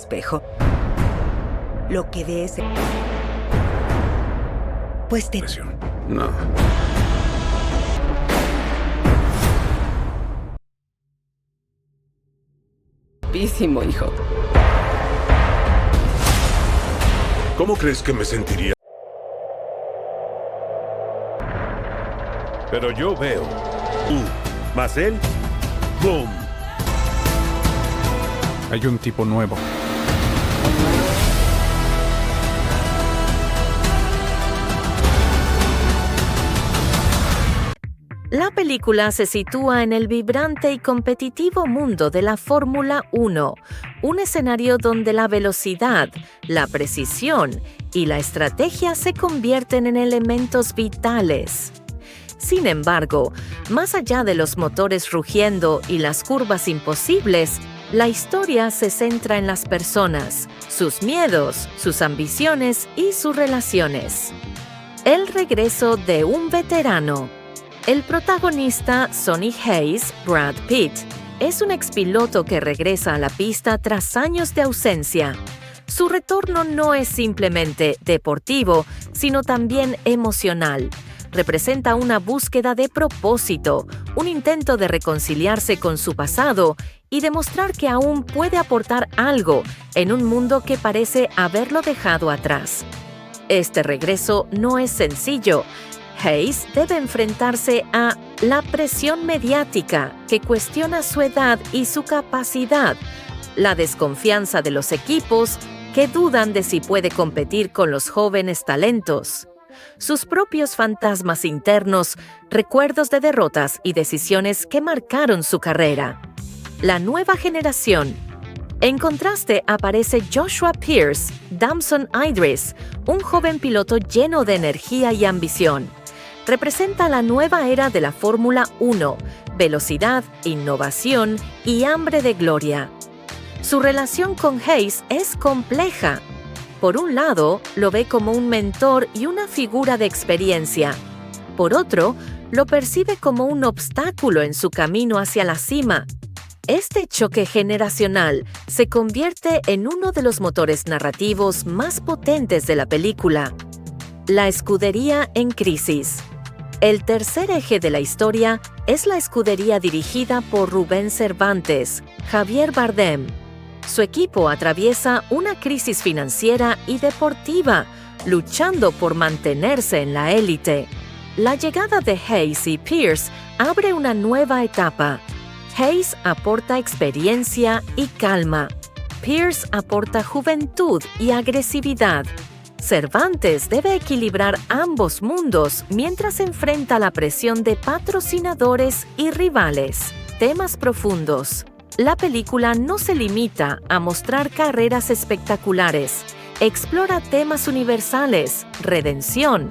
espejo. Lo que de ese... Pues te... No. Guapísimo, hijo. ¿Cómo crees que me sentiría? Pero yo veo. Más él. ¡Boom! Hay un tipo nuevo. La película se sitúa en el vibrante y competitivo mundo de la Fórmula 1, un escenario donde la velocidad, la precisión y la estrategia se convierten en elementos vitales. Sin embargo, más allá de los motores rugiendo y las curvas imposibles, la historia se centra en las personas, sus miedos, sus ambiciones y sus relaciones. El regreso de un veterano. El protagonista, Sonny Hayes, Brad Pitt, es un expiloto que regresa a la pista tras años de ausencia. Su retorno no es simplemente deportivo, sino también emocional. Representa una búsqueda de propósito, un intento de reconciliarse con su pasado y demostrar que aún puede aportar algo en un mundo que parece haberlo dejado atrás. Este regreso no es sencillo. Hayes debe enfrentarse a la presión mediática que cuestiona su edad y su capacidad, la desconfianza de los equipos que dudan de si puede competir con los jóvenes talentos, sus propios fantasmas internos, recuerdos de derrotas y decisiones que marcaron su carrera. La nueva generación. En contraste aparece Joshua Pierce, Damson Idris, un joven piloto lleno de energía y ambición. Representa la nueva era de la Fórmula 1, velocidad, innovación y hambre de gloria. Su relación con Hayes es compleja. Por un lado, lo ve como un mentor y una figura de experiencia. Por otro, lo percibe como un obstáculo en su camino hacia la cima. Este choque generacional se convierte en uno de los motores narrativos más potentes de la película. La escudería en crisis. El tercer eje de la historia es la escudería dirigida por Rubén Cervantes, Javier Bardem. Su equipo atraviesa una crisis financiera y deportiva, luchando por mantenerse en la élite. La llegada de Hayes y Pierce abre una nueva etapa. Hayes aporta experiencia y calma. Pierce aporta juventud y agresividad. Cervantes debe equilibrar ambos mundos mientras enfrenta la presión de patrocinadores y rivales. Temas profundos. La película no se limita a mostrar carreras espectaculares. Explora temas universales, redención.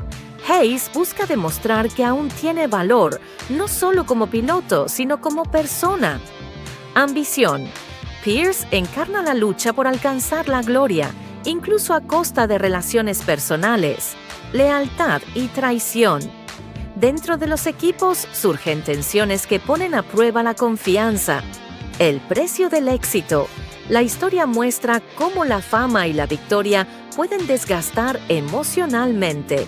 Hayes busca demostrar que aún tiene valor, no solo como piloto, sino como persona. Ambición. Pierce encarna la lucha por alcanzar la gloria, incluso a costa de relaciones personales, lealtad y traición. Dentro de los equipos surgen tensiones que ponen a prueba la confianza. El precio del éxito. La historia muestra cómo la fama y la victoria pueden desgastar emocionalmente.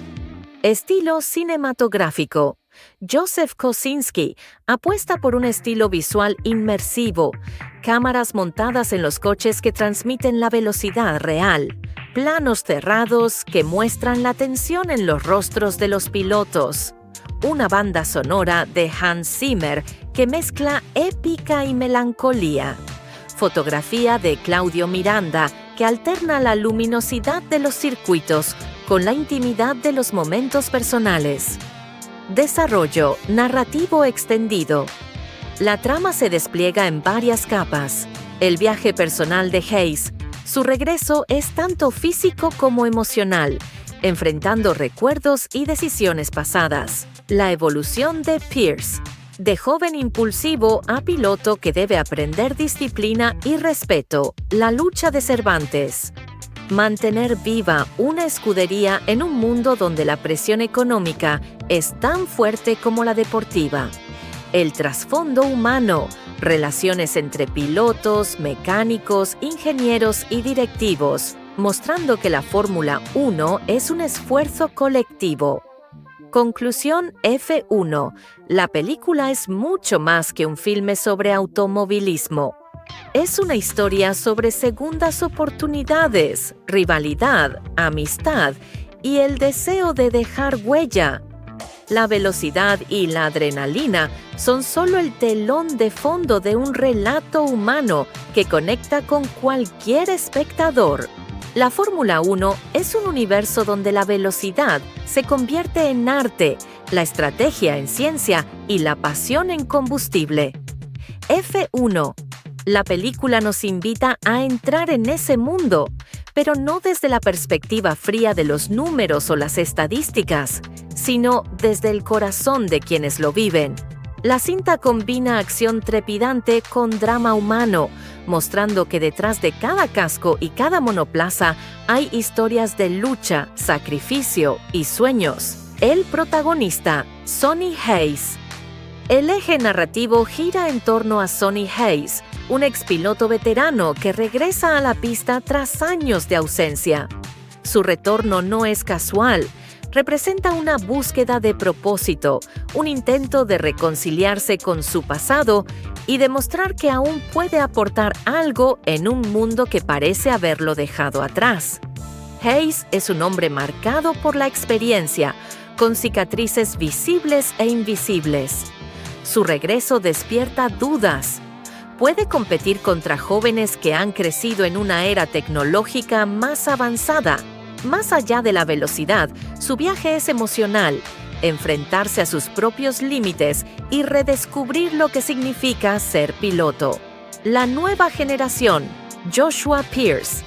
Estilo cinematográfico. Joseph Kosinski apuesta por un estilo visual inmersivo, cámaras montadas en los coches que transmiten la velocidad real, planos cerrados que muestran la tensión en los rostros de los pilotos, una banda sonora de Hans Zimmer que mezcla épica y melancolía, fotografía de Claudio Miranda que alterna la luminosidad de los circuitos con la intimidad de los momentos personales. Desarrollo narrativo extendido. La trama se despliega en varias capas. El viaje personal de Hayes. Su regreso es tanto físico como emocional, enfrentando recuerdos y decisiones pasadas. La evolución de Pierce. De joven impulsivo a piloto que debe aprender disciplina y respeto. La lucha de Cervantes. Mantener viva una escudería en un mundo donde la presión económica es tan fuerte como la deportiva. el trasfondo humano, relaciones entre pilotos, mecánicos, ingenieros y directivos, mostrando que la Fórmula 1 es un esfuerzo colectivo. Conclusión F1. La película es mucho más que un filme sobre automovilismo. Es una historia sobre segundas oportunidades, rivalidad, amistad y el deseo de dejar huella. La velocidad y la adrenalina son solo el telón de fondo de un relato humano que conecta con cualquier espectador. La Fórmula 1 es un universo donde la velocidad se convierte en arte, la estrategia en ciencia y la pasión en combustible. F1. La película nos invita a entrar en ese mundo, pero no desde la perspectiva fría de los números o las estadísticas, sino desde el corazón de quienes lo viven. La cinta combina acción trepidante con drama humano, mostrando que detrás de cada casco y cada monoplaza hay historias de lucha, sacrificio y sueños. El protagonista, Sonny Hayes. El eje narrativo gira en torno a Sonny Hayes, un expiloto veterano que regresa a la pista tras años de ausencia. Su retorno no es casual. Representa una búsqueda de propósito, un intento de reconciliarse con su pasado y demostrar que aún puede aportar algo en un mundo que parece haberlo dejado atrás. Hayes es un hombre marcado por la experiencia, con cicatrices visibles e invisibles. Su regreso despierta dudas. Puede competir contra jóvenes que han crecido en una era tecnológica más avanzada. Más allá de la velocidad, su viaje es emocional, enfrentarse a sus propios límites y redescubrir lo que significa ser piloto. La nueva generación, Joshua Pierce.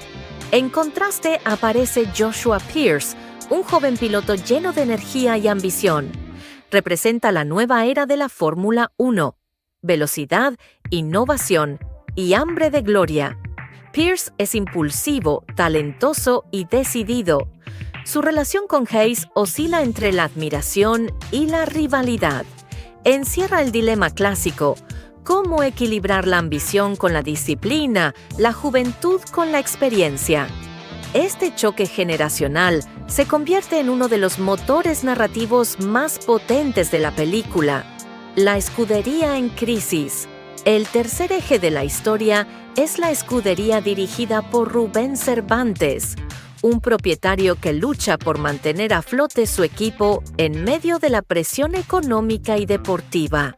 En contraste aparece Joshua Pierce, un joven piloto lleno de energía y ambición. Representa la nueva era de la Fórmula 1. Velocidad, innovación y hambre de gloria. Pierce es impulsivo, talentoso y decidido. Su relación con Hayes oscila entre la admiración y la rivalidad. Encierra el dilema clásico: ¿cómo equilibrar la ambición con la disciplina, la juventud con la experiencia? Este choque generacional se convierte en uno de los motores narrativos más potentes de la película. La escudería en crisis. El tercer eje de la historia es la escudería dirigida por Rubén Cervantes, un propietario que lucha por mantener a flote su equipo en medio de la presión económica y deportiva.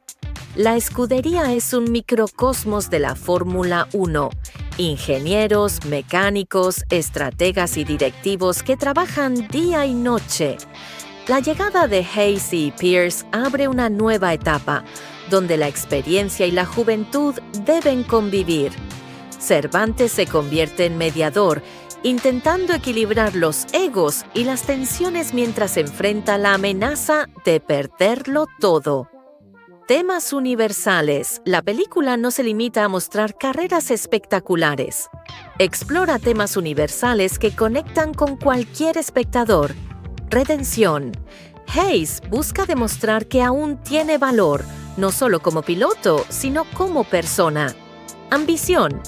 La escudería es un microcosmos de la Fórmula 1. Ingenieros, mecánicos, estrategas y directivos que trabajan día y noche. La llegada de Hayes y Pierce abre una nueva etapa, donde la experiencia y la juventud deben convivir. Cervantes se convierte en mediador, intentando equilibrar los egos y las tensiones mientras enfrenta la amenaza de perderlo todo. Temas universales. La película no se limita a mostrar carreras espectaculares. Explora temas universales que conectan con cualquier espectador. Redención. Hayes busca demostrar que aún tiene valor, no solo como piloto, sino como persona. Ambición.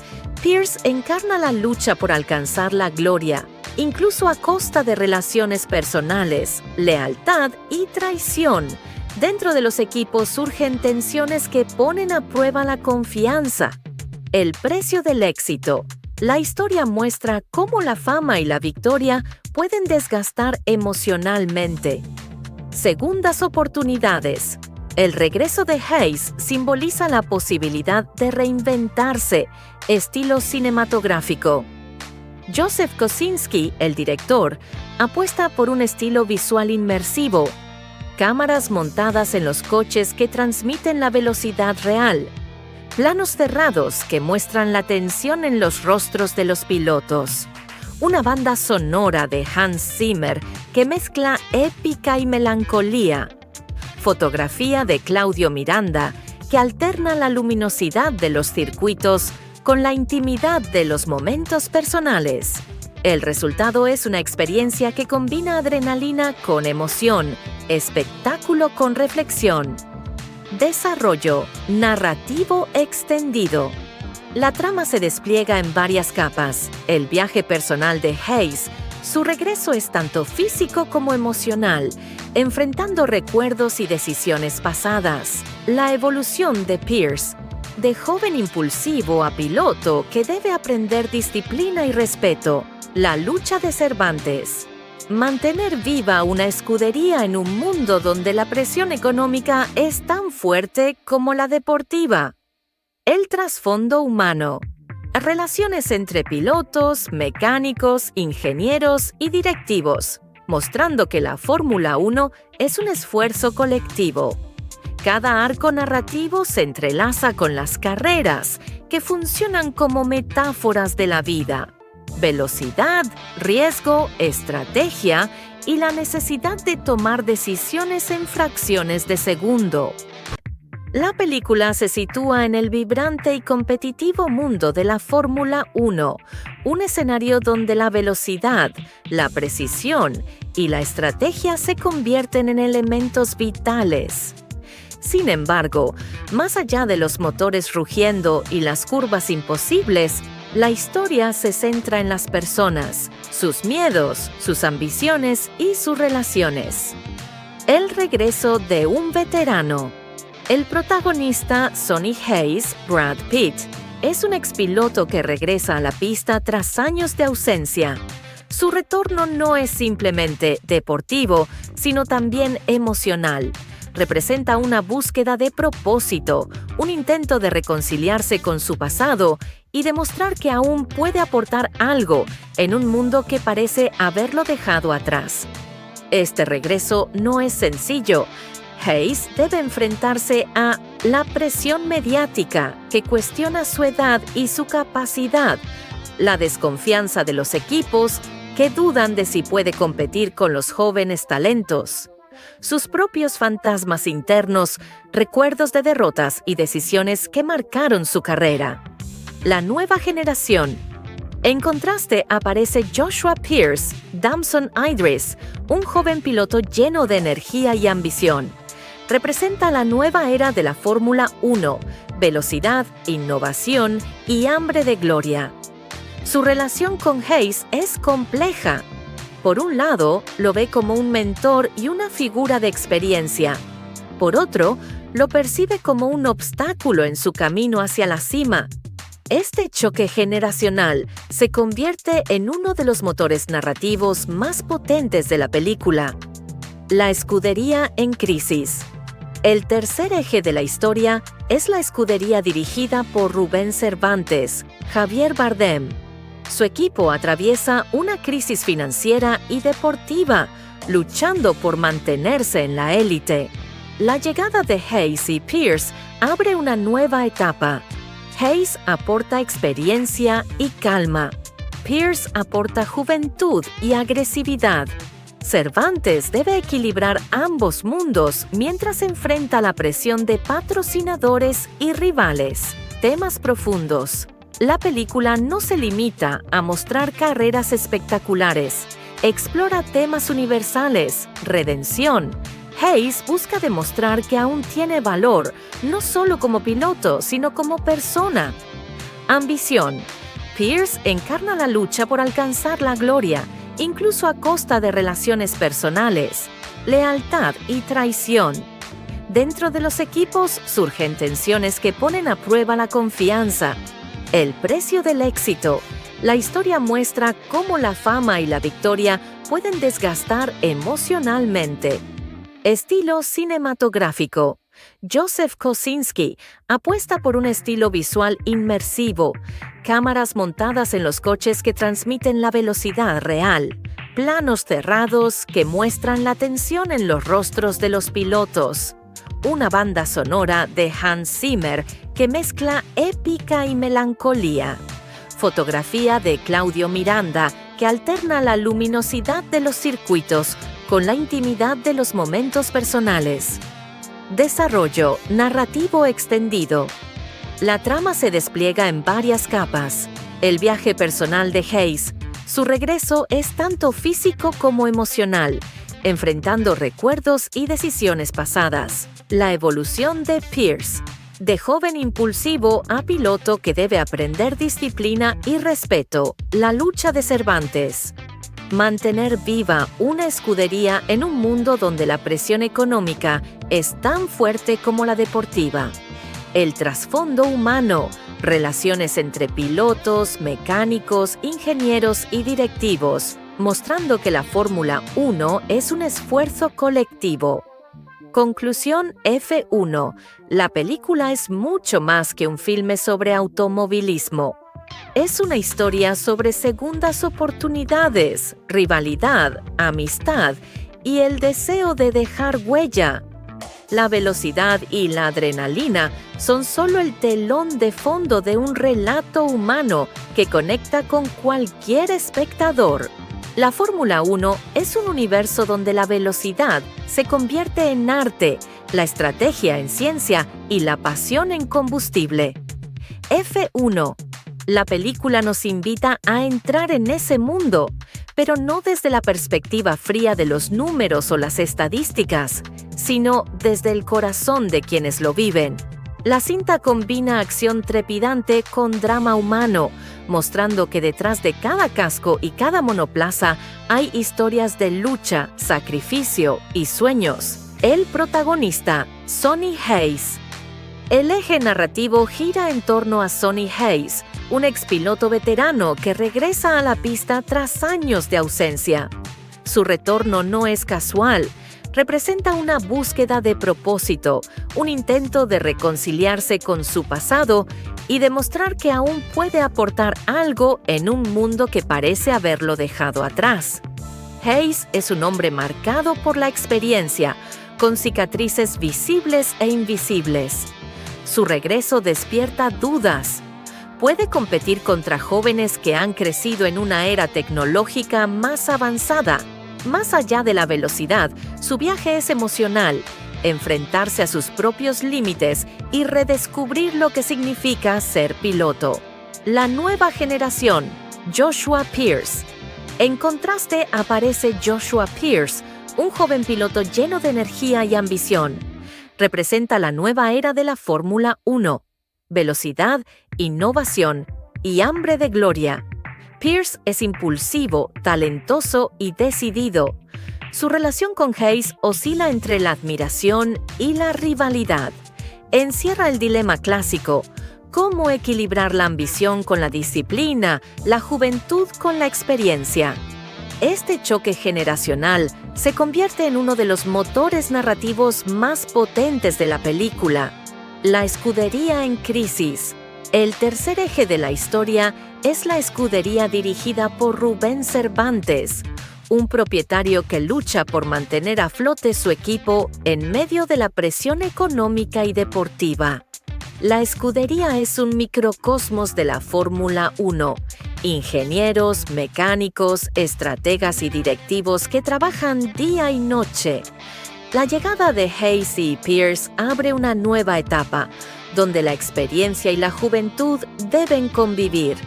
Pierce encarna la lucha por alcanzar la gloria, incluso a costa de relaciones personales, lealtad y traición. Dentro de los equipos surgen tensiones que ponen a prueba la confianza. El precio del éxito. La historia muestra cómo la fama y la victoria pueden desgastar emocionalmente. Segundas oportunidades. El regreso de Hayes simboliza la posibilidad de reinventarse, estilo cinematográfico. Joseph Kosinski, el director, apuesta por un estilo visual inmersivo, cámaras montadas en los coches que transmiten la velocidad real, planos cerrados que muestran la tensión en los rostros de los pilotos, una banda sonora de Hans Zimmer que mezcla épica y melancolía, fotografía de Claudio Miranda que alterna la luminosidad de los circuitos con la intimidad de los momentos personales. El resultado es una experiencia que combina adrenalina con emoción, espectáculo con reflexión. Desarrollo narrativo extendido. La trama se despliega en varias capas. El viaje personal de Hayes, su regreso es tanto físico como emocional, enfrentando recuerdos y decisiones pasadas. La evolución de Pierce, de joven impulsivo a piloto que debe aprender disciplina y respeto. La lucha de Cervantes. Mantener viva una escudería en un mundo donde la presión económica es tan fuerte como la deportiva. El trasfondo humano. Relaciones entre pilotos, mecánicos, ingenieros y directivos, mostrando que la Fórmula 1 es un esfuerzo colectivo. Cada arco narrativo se entrelaza con las carreras, que funcionan como metáforas de la vida. Velocidad, riesgo, estrategia y la necesidad de tomar decisiones en fracciones de segundo. La película se sitúa en el vibrante y competitivo mundo de la Fórmula 1, un escenario donde la velocidad, la precisión y la estrategia se convierten en elementos vitales. Sin embargo, más allá de los motores rugiendo y las curvas imposibles, la historia se centra en las personas, sus miedos, sus ambiciones y sus relaciones. El regreso de un veterano. El protagonista, Sonny Hayes, Brad Pitt, es un expiloto que regresa a la pista tras años de ausencia. Su retorno no es simplemente deportivo, sino también emocional. Representa una búsqueda de propósito, un intento de reconciliarse con su pasado y demostrar que aún puede aportar algo en un mundo que parece haberlo dejado atrás. Este regreso no es sencillo. Hayes debe enfrentarse a la presión mediática que cuestiona su edad y su capacidad, la desconfianza de los equipos que dudan de si puede competir con los jóvenes talentos, sus propios fantasmas internos, recuerdos de derrotas y decisiones que marcaron su carrera. La nueva generación. En contraste aparece Joshua Pierce, Damson Idris, un joven piloto lleno de energía y ambición. Representa la nueva era de la Fórmula 1, velocidad, innovación y hambre de gloria. Su relación con Hayes es compleja. Por un lado, lo ve como un mentor y una figura de experiencia. Por otro, lo percibe como un obstáculo en su camino hacia la cima. Este choque generacional se convierte en uno de los motores narrativos más potentes de la película. La escudería en crisis. El tercer eje de la historia es la escudería dirigida por Rubén Cervantes, Javier Bardem. Su equipo atraviesa una crisis financiera y deportiva, luchando por mantenerse en la élite. La llegada de Hayes y Pierce abre una nueva etapa. Hayes aporta experiencia y calma. Pierce aporta juventud y agresividad. Cervantes debe equilibrar ambos mundos mientras enfrenta la presión de patrocinadores y rivales. Temas profundos. La película no se limita a mostrar carreras espectaculares. Explora temas universales, redención. Hayes busca demostrar que aún tiene valor, no solo como piloto, sino como persona. Ambición. Pierce encarna la lucha por alcanzar la gloria, incluso a costa de relaciones personales, lealtad y traición. Dentro de los equipos surgen tensiones que ponen a prueba la confianza. El precio del éxito. La historia muestra cómo la fama y la victoria pueden desgastar emocionalmente. Estilo cinematográfico. Joseph Kosinski apuesta por un estilo visual inmersivo, cámaras montadas en los coches que transmiten la velocidad real, planos cerrados que muestran la tensión en los rostros de los pilotos, una banda sonora de Hans Zimmer que mezcla épica y melancolía, fotografía de Claudio Miranda que alterna la luminosidad de los circuitos con la intimidad de los momentos personales. Desarrollo narrativo extendido. La trama se despliega en varias capas. El viaje personal de Hayes. Su regreso es tanto físico como emocional, enfrentando recuerdos y decisiones pasadas. La evolución de Pierce, de joven impulsivo a piloto que debe aprender disciplina y respeto. La lucha de Cervantes. Mantener viva una escudería en un mundo donde la presión económica es tan fuerte como la deportiva. El trasfondo humano, relaciones entre pilotos, mecánicos, ingenieros y directivos, mostrando que la Fórmula 1 es un esfuerzo colectivo. Conclusión F1. La película es mucho más que un filme sobre automovilismo. Es una historia sobre segundas oportunidades, rivalidad, amistad y el deseo de dejar huella. La velocidad y la adrenalina son solo el telón de fondo de un relato humano que conecta con cualquier espectador. La Fórmula 1 es un universo donde la velocidad se convierte en arte, la estrategia en ciencia y la pasión en combustible. F1. La película nos invita a entrar en ese mundo, pero no desde la perspectiva fría de los números o las estadísticas, sino desde el corazón de quienes lo viven. La cinta combina acción trepidante con drama humano, mostrando que detrás de cada casco y cada monoplaza hay historias de lucha, sacrificio y sueños. El protagonista, Sonny Hayes. El eje narrativo gira en torno a Sonny Hayes, un expiloto veterano que regresa a la pista tras años de ausencia. Su retorno no es casual. Representa una búsqueda de propósito, un intento de reconciliarse con su pasado y demostrar que aún puede aportar algo en un mundo que parece haberlo dejado atrás. Hayes es un hombre marcado por la experiencia, con cicatrices visibles e invisibles. Su regreso despierta dudas. Puede competir contra jóvenes que han crecido en una era tecnológica más avanzada. Más allá de la velocidad, su viaje es emocional, enfrentarse a sus propios límites y redescubrir lo que significa ser piloto. La nueva generación, Joshua Pierce. En contraste aparece Joshua Pierce, un joven piloto lleno de energía y ambición. Representa la nueva era de la Fórmula 1. Velocidad, innovación y hambre de gloria. Pierce es impulsivo, talentoso y decidido. Su relación con Hayes oscila entre la admiración y la rivalidad. Encierra el dilema clásico: ¿cómo equilibrar la ambición con la disciplina, la juventud con la experiencia? Este choque generacional se convierte en uno de los motores narrativos más potentes de la película. La escudería en crisis. El tercer eje de la historia es la escudería dirigida por Rubén Cervantes, un propietario que lucha por mantener a flote su equipo en medio de la presión económica y deportiva. La escudería es un microcosmos de la Fórmula 1. Ingenieros, mecánicos, estrategas y directivos que trabajan día y noche. La llegada de Hayes y Pierce abre una nueva etapa, donde la experiencia y la juventud deben convivir.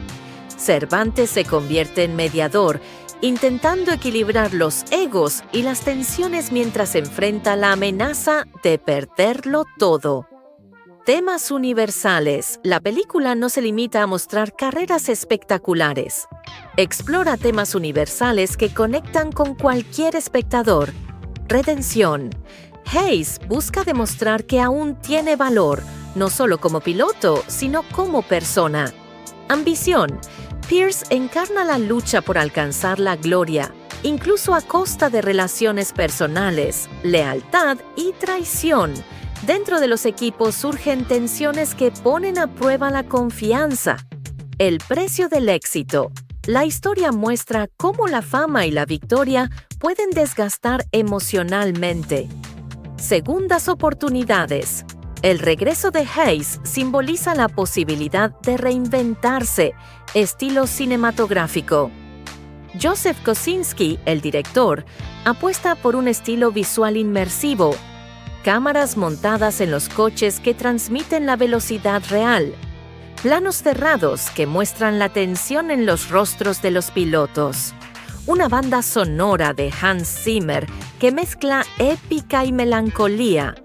Cervantes se convierte en mediador, intentando equilibrar los egos y las tensiones mientras enfrenta la amenaza de perderlo todo. Temas universales. La película no se limita a mostrar carreras espectaculares. Explora temas universales que conectan con cualquier espectador. Redención. Hayes busca demostrar que aún tiene valor, no solo como piloto, sino como persona. Ambición. Pierce encarna la lucha por alcanzar la gloria, incluso a costa de relaciones personales, lealtad y traición. Dentro de los equipos surgen tensiones que ponen a prueba la confianza. El precio del éxito. La historia muestra cómo la fama y la victoria pueden desgastar emocionalmente. Segundas oportunidades. El regreso de Hayes simboliza la posibilidad de reinventarse, estilo cinematográfico. Joseph Kosinski, el director, apuesta por un estilo visual inmersivo, cámaras montadas en los coches que transmiten la velocidad real, planos cerrados que muestran la tensión en los rostros de los pilotos, una banda sonora de Hans Zimmer que mezcla épica y melancolía.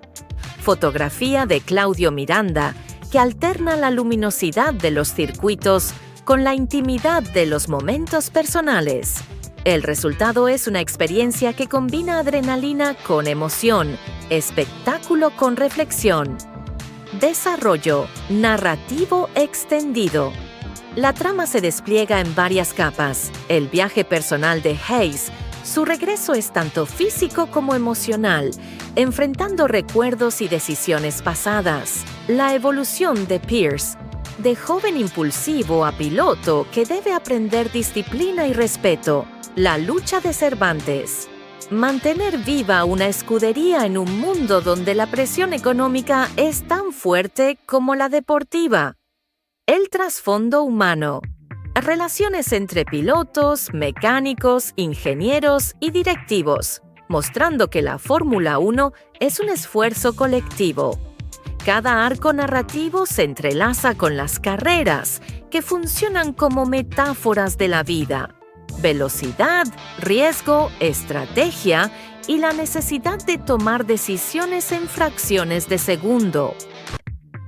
Fotografía de Claudio Miranda, que alterna la luminosidad de los circuitos con la intimidad de los momentos personales. El resultado es una experiencia que combina adrenalina con emoción, espectáculo con reflexión. Desarrollo narrativo extendido. La trama se despliega en varias capas. El viaje personal de Hayes, su regreso es tanto físico como emocional, enfrentando recuerdos y decisiones pasadas. La evolución de Pierce, de joven impulsivo a piloto que debe aprender disciplina y respeto. La lucha de Cervantes. Mantener viva una escudería en un mundo donde la presión económica es tan fuerte como la deportiva. El trasfondo humano. Relaciones entre pilotos, mecánicos, ingenieros y directivos, mostrando que la Fórmula 1 es un esfuerzo colectivo. Cada arco narrativo se entrelaza con las carreras, que funcionan como metáforas de la vida. Velocidad, riesgo, estrategia y la necesidad de tomar decisiones en fracciones de segundo.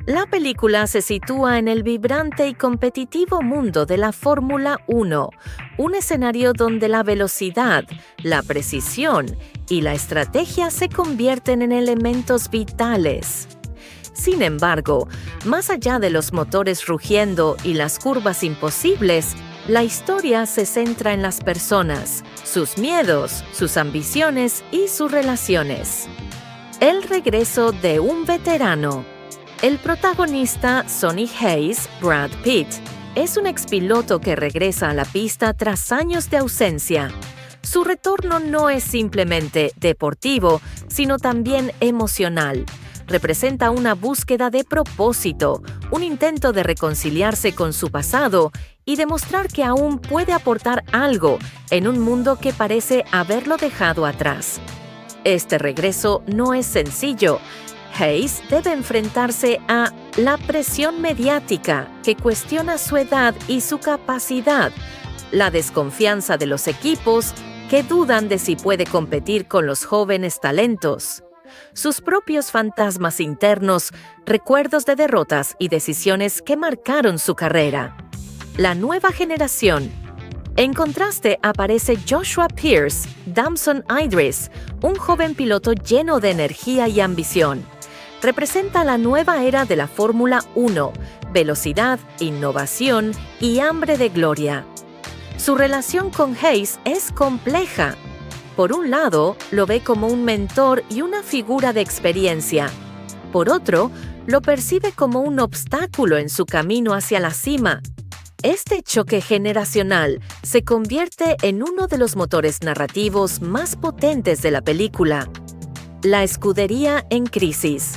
La película se sitúa en el vibrante y competitivo mundo de la Fórmula 1, un escenario donde la velocidad, la precisión y la estrategia se convierten en elementos vitales. Sin embargo, más allá de los motores rugiendo y las curvas imposibles, la historia se centra en las personas, sus miedos, sus ambiciones y sus relaciones. El regreso de un veterano. El protagonista, Sonny Hayes, Brad Pitt, es un expiloto que regresa a la pista tras años de ausencia. Su retorno no es simplemente deportivo, sino también emocional. Representa una búsqueda de propósito, un intento de reconciliarse con su pasado y demostrar que aún puede aportar algo en un mundo que parece haberlo dejado atrás. Este regreso no es sencillo. Hayes debe enfrentarse a la presión mediática que cuestiona su edad y su capacidad, la desconfianza de los equipos que dudan de si puede competir con los jóvenes talentos, sus propios fantasmas internos, recuerdos de derrotas y decisiones que marcaron su carrera. La nueva generación. En contraste aparece Joshua Pierce, Damson Idris, un joven piloto lleno de energía y ambición. Representa la nueva era de la Fórmula 1, velocidad, innovación y hambre de gloria. Su relación con Hayes es compleja. Por un lado, lo ve como un mentor y una figura de experiencia. Por otro, lo percibe como un obstáculo en su camino hacia la cima. Este choque generacional se convierte en uno de los motores narrativos más potentes de la película. La escudería en crisis.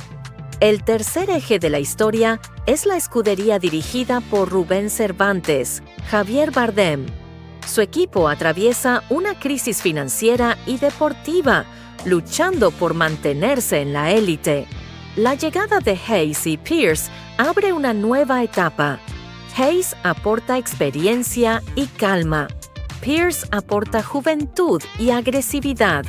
El tercer eje de la historia es la escudería dirigida por Rubén Cervantes, Javier Bardem. Su equipo atraviesa una crisis financiera y deportiva, luchando por mantenerse en la élite. La llegada de Hayes y Pierce abre una nueva etapa. Hayes aporta experiencia y calma. Pierce aporta juventud y agresividad.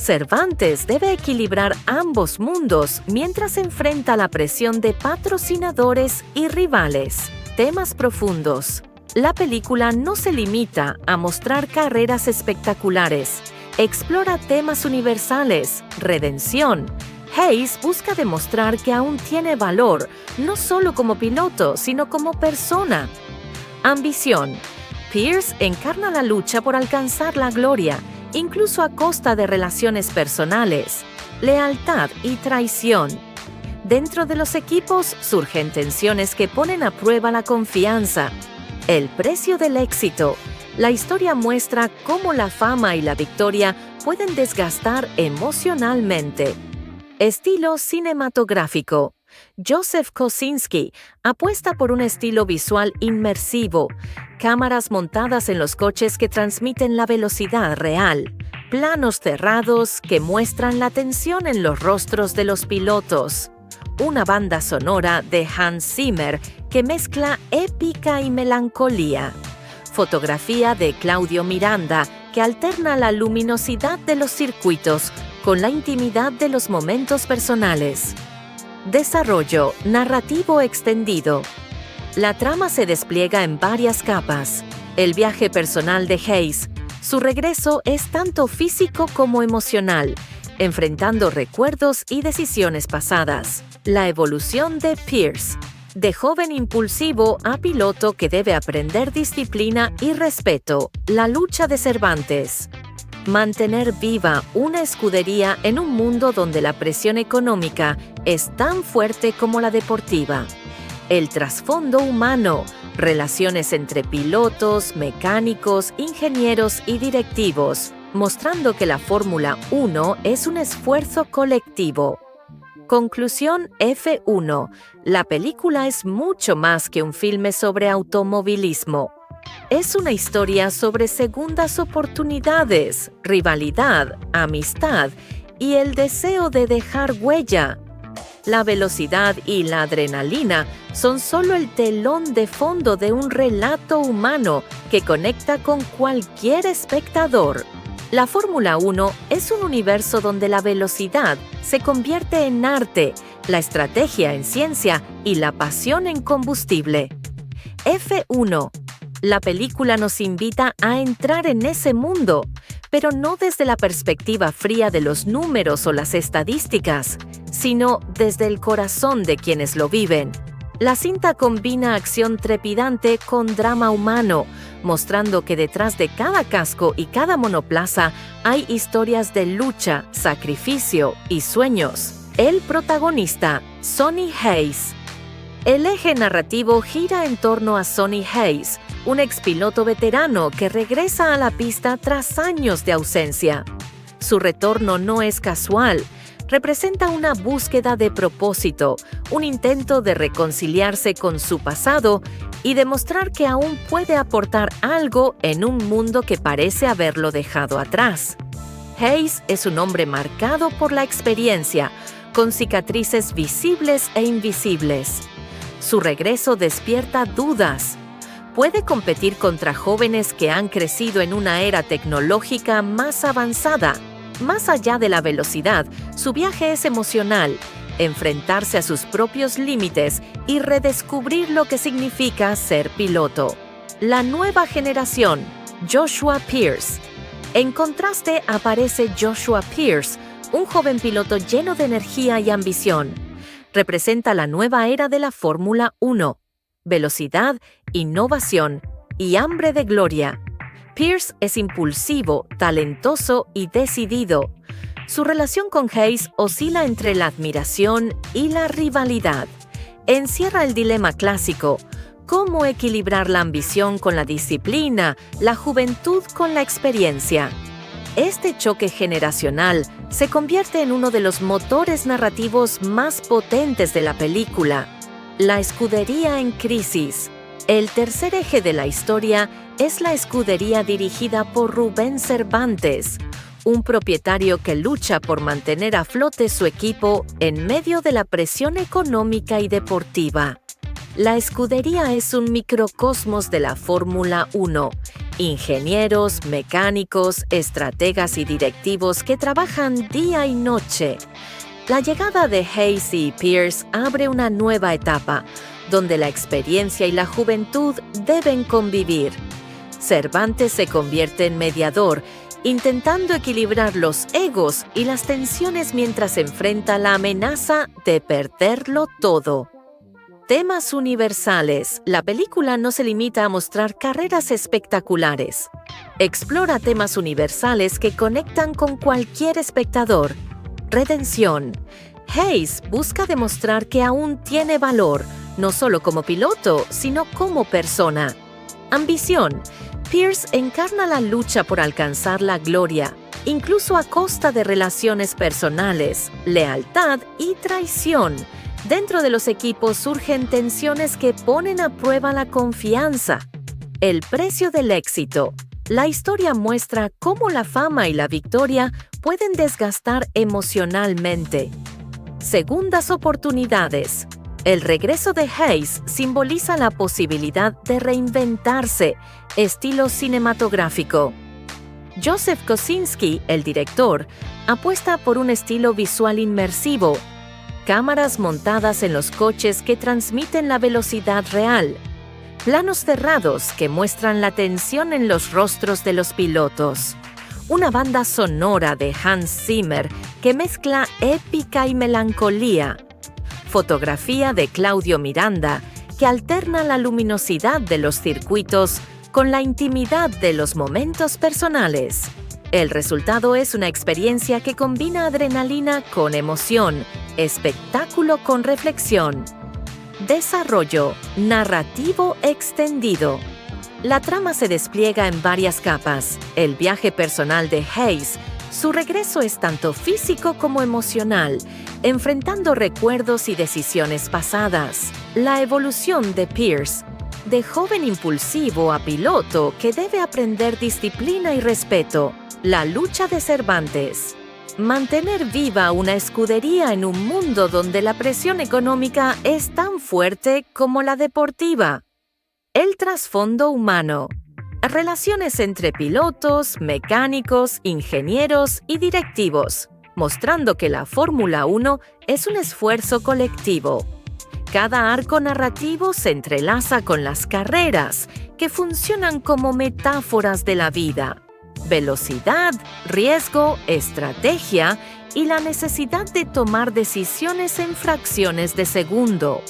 Cervantes debe equilibrar ambos mundos mientras enfrenta la presión de patrocinadores y rivales. Temas profundos. La película no se limita a mostrar carreras espectaculares. Explora temas universales, redención. Hayes busca demostrar que aún tiene valor, no solo como piloto, sino como persona. Ambición. Pierce encarna la lucha por alcanzar la gloria, incluso a costa de relaciones personales, lealtad y traición. Dentro de los equipos surgen tensiones que ponen a prueba la confianza. El precio del éxito. La historia muestra cómo la fama y la victoria pueden desgastar emocionalmente. Estilo cinematográfico. Joseph Kosinski apuesta por un estilo visual inmersivo, cámaras montadas en los coches que transmiten la velocidad real, planos cerrados que muestran la tensión en los rostros de los pilotos, una banda sonora de Hans Zimmer que mezcla épica y melancolía, fotografía de Claudio Miranda que alterna la luminosidad de los circuitos con la intimidad de los momentos personales. Desarrollo narrativo extendido. La trama se despliega en varias capas. El viaje personal de Hayes. Su regreso es tanto físico como emocional, enfrentando recuerdos y decisiones pasadas. La evolución de Pierce. De joven impulsivo a piloto que debe aprender disciplina y respeto. La lucha de Cervantes. Mantener viva una escudería en un mundo donde la presión económica es tan fuerte como la deportiva. El trasfondo humano, relaciones entre pilotos, mecánicos, ingenieros y directivos, mostrando que la Fórmula 1 es un esfuerzo colectivo. Conclusión F1. La película es mucho más que un filme sobre automovilismo. Es una historia sobre segundas oportunidades, rivalidad, amistad y el deseo de dejar huella. La velocidad y la adrenalina son solo el telón de fondo de un relato humano que conecta con cualquier espectador. La Fórmula 1 es un universo donde la velocidad se convierte en arte, la estrategia en ciencia y la pasión en combustible. F1. La película nos invita a entrar en ese mundo, pero no desde la perspectiva fría de los números o las estadísticas, sino desde el corazón de quienes lo viven. La cinta combina acción trepidante con drama humano, mostrando que detrás de cada casco y cada monoplaza hay historias de lucha, sacrificio y sueños. El protagonista, Sonny Hayes. El eje narrativo gira en torno a Sonny Hayes, un expiloto veterano que regresa a la pista tras años de ausencia. Su retorno no es casual. Representa una búsqueda de propósito, un intento de reconciliarse con su pasado y demostrar que aún puede aportar algo en un mundo que parece haberlo dejado atrás. Hayes es un hombre marcado por la experiencia, con cicatrices visibles e invisibles. Su regreso despierta dudas. Puede competir contra jóvenes que han crecido en una era tecnológica más avanzada. Más allá de la velocidad, su viaje es emocional, enfrentarse a sus propios límites y redescubrir lo que significa ser piloto. La nueva generación, Joshua Pierce. En contraste aparece Joshua Pierce, un joven piloto lleno de energía y ambición. Representa la nueva era de la Fórmula 1. Velocidad, innovación y hambre de gloria. Pierce es impulsivo, talentoso y decidido. Su relación con Hayes oscila entre la admiración y la rivalidad. Encierra el dilema clásico: ¿cómo equilibrar la ambición con la disciplina, la juventud con la experiencia? Este choque generacional se convierte en uno de los motores narrativos más potentes de la película. La escudería en crisis. El tercer eje de la historia es la escudería dirigida por Rubén Cervantes, un propietario que lucha por mantener a flote su equipo en medio de la presión económica y deportiva. La escudería es un microcosmos de la Fórmula 1. Ingenieros, mecánicos, estrategas y directivos que trabajan día y noche. La llegada de Hayes y Pierce abre una nueva etapa, donde la experiencia y la juventud deben convivir. Cervantes se convierte en mediador, intentando equilibrar los egos y las tensiones mientras enfrenta la amenaza de perderlo todo. Temas universales. La película no se limita a mostrar carreras espectaculares. Explora temas universales que conectan con cualquier espectador. Redención. Hayes busca demostrar que aún tiene valor, no solo como piloto, sino como persona. Ambición. Pierce encarna la lucha por alcanzar la gloria, incluso a costa de relaciones personales, lealtad y traición. Dentro de los equipos surgen tensiones que ponen a prueba la confianza. El precio del éxito. La historia muestra cómo la fama y la victoria pueden desgastar emocionalmente. Segundas oportunidades. El regreso de Hayes simboliza la posibilidad de reinventarse, estilo cinematográfico. Joseph Kosinski, el director, apuesta por un estilo visual inmersivo. cámaras montadas en los coches que transmiten la velocidad real, planos cerrados que muestran la tensión en los rostros de los pilotos, una banda sonora de Hans Zimmer que mezcla épica y melancolía, fotografía de Claudio Miranda que alterna la luminosidad de los circuitos con la intimidad de los momentos personales. El resultado es una experiencia que combina adrenalina con emoción, espectáculo con reflexión. Desarrollo narrativo extendido. La trama se despliega en varias capas. El viaje personal de Hayes, su regreso es tanto físico como emocional, enfrentando recuerdos y decisiones pasadas. La evolución de Pierce, de joven impulsivo a piloto que debe aprender disciplina y respeto. La lucha de Cervantes. Mantener viva una escudería en un mundo donde la presión económica es tan fuerte como la deportiva. El trasfondo humano. Relaciones entre pilotos, mecánicos, ingenieros y directivos, mostrando que la Fórmula 1 es un esfuerzo colectivo. Cada arco narrativo se entrelaza con las carreras, que funcionan como metáforas de la vida. Velocidad, riesgo, estrategia y la necesidad de tomar decisiones en fracciones de segundo.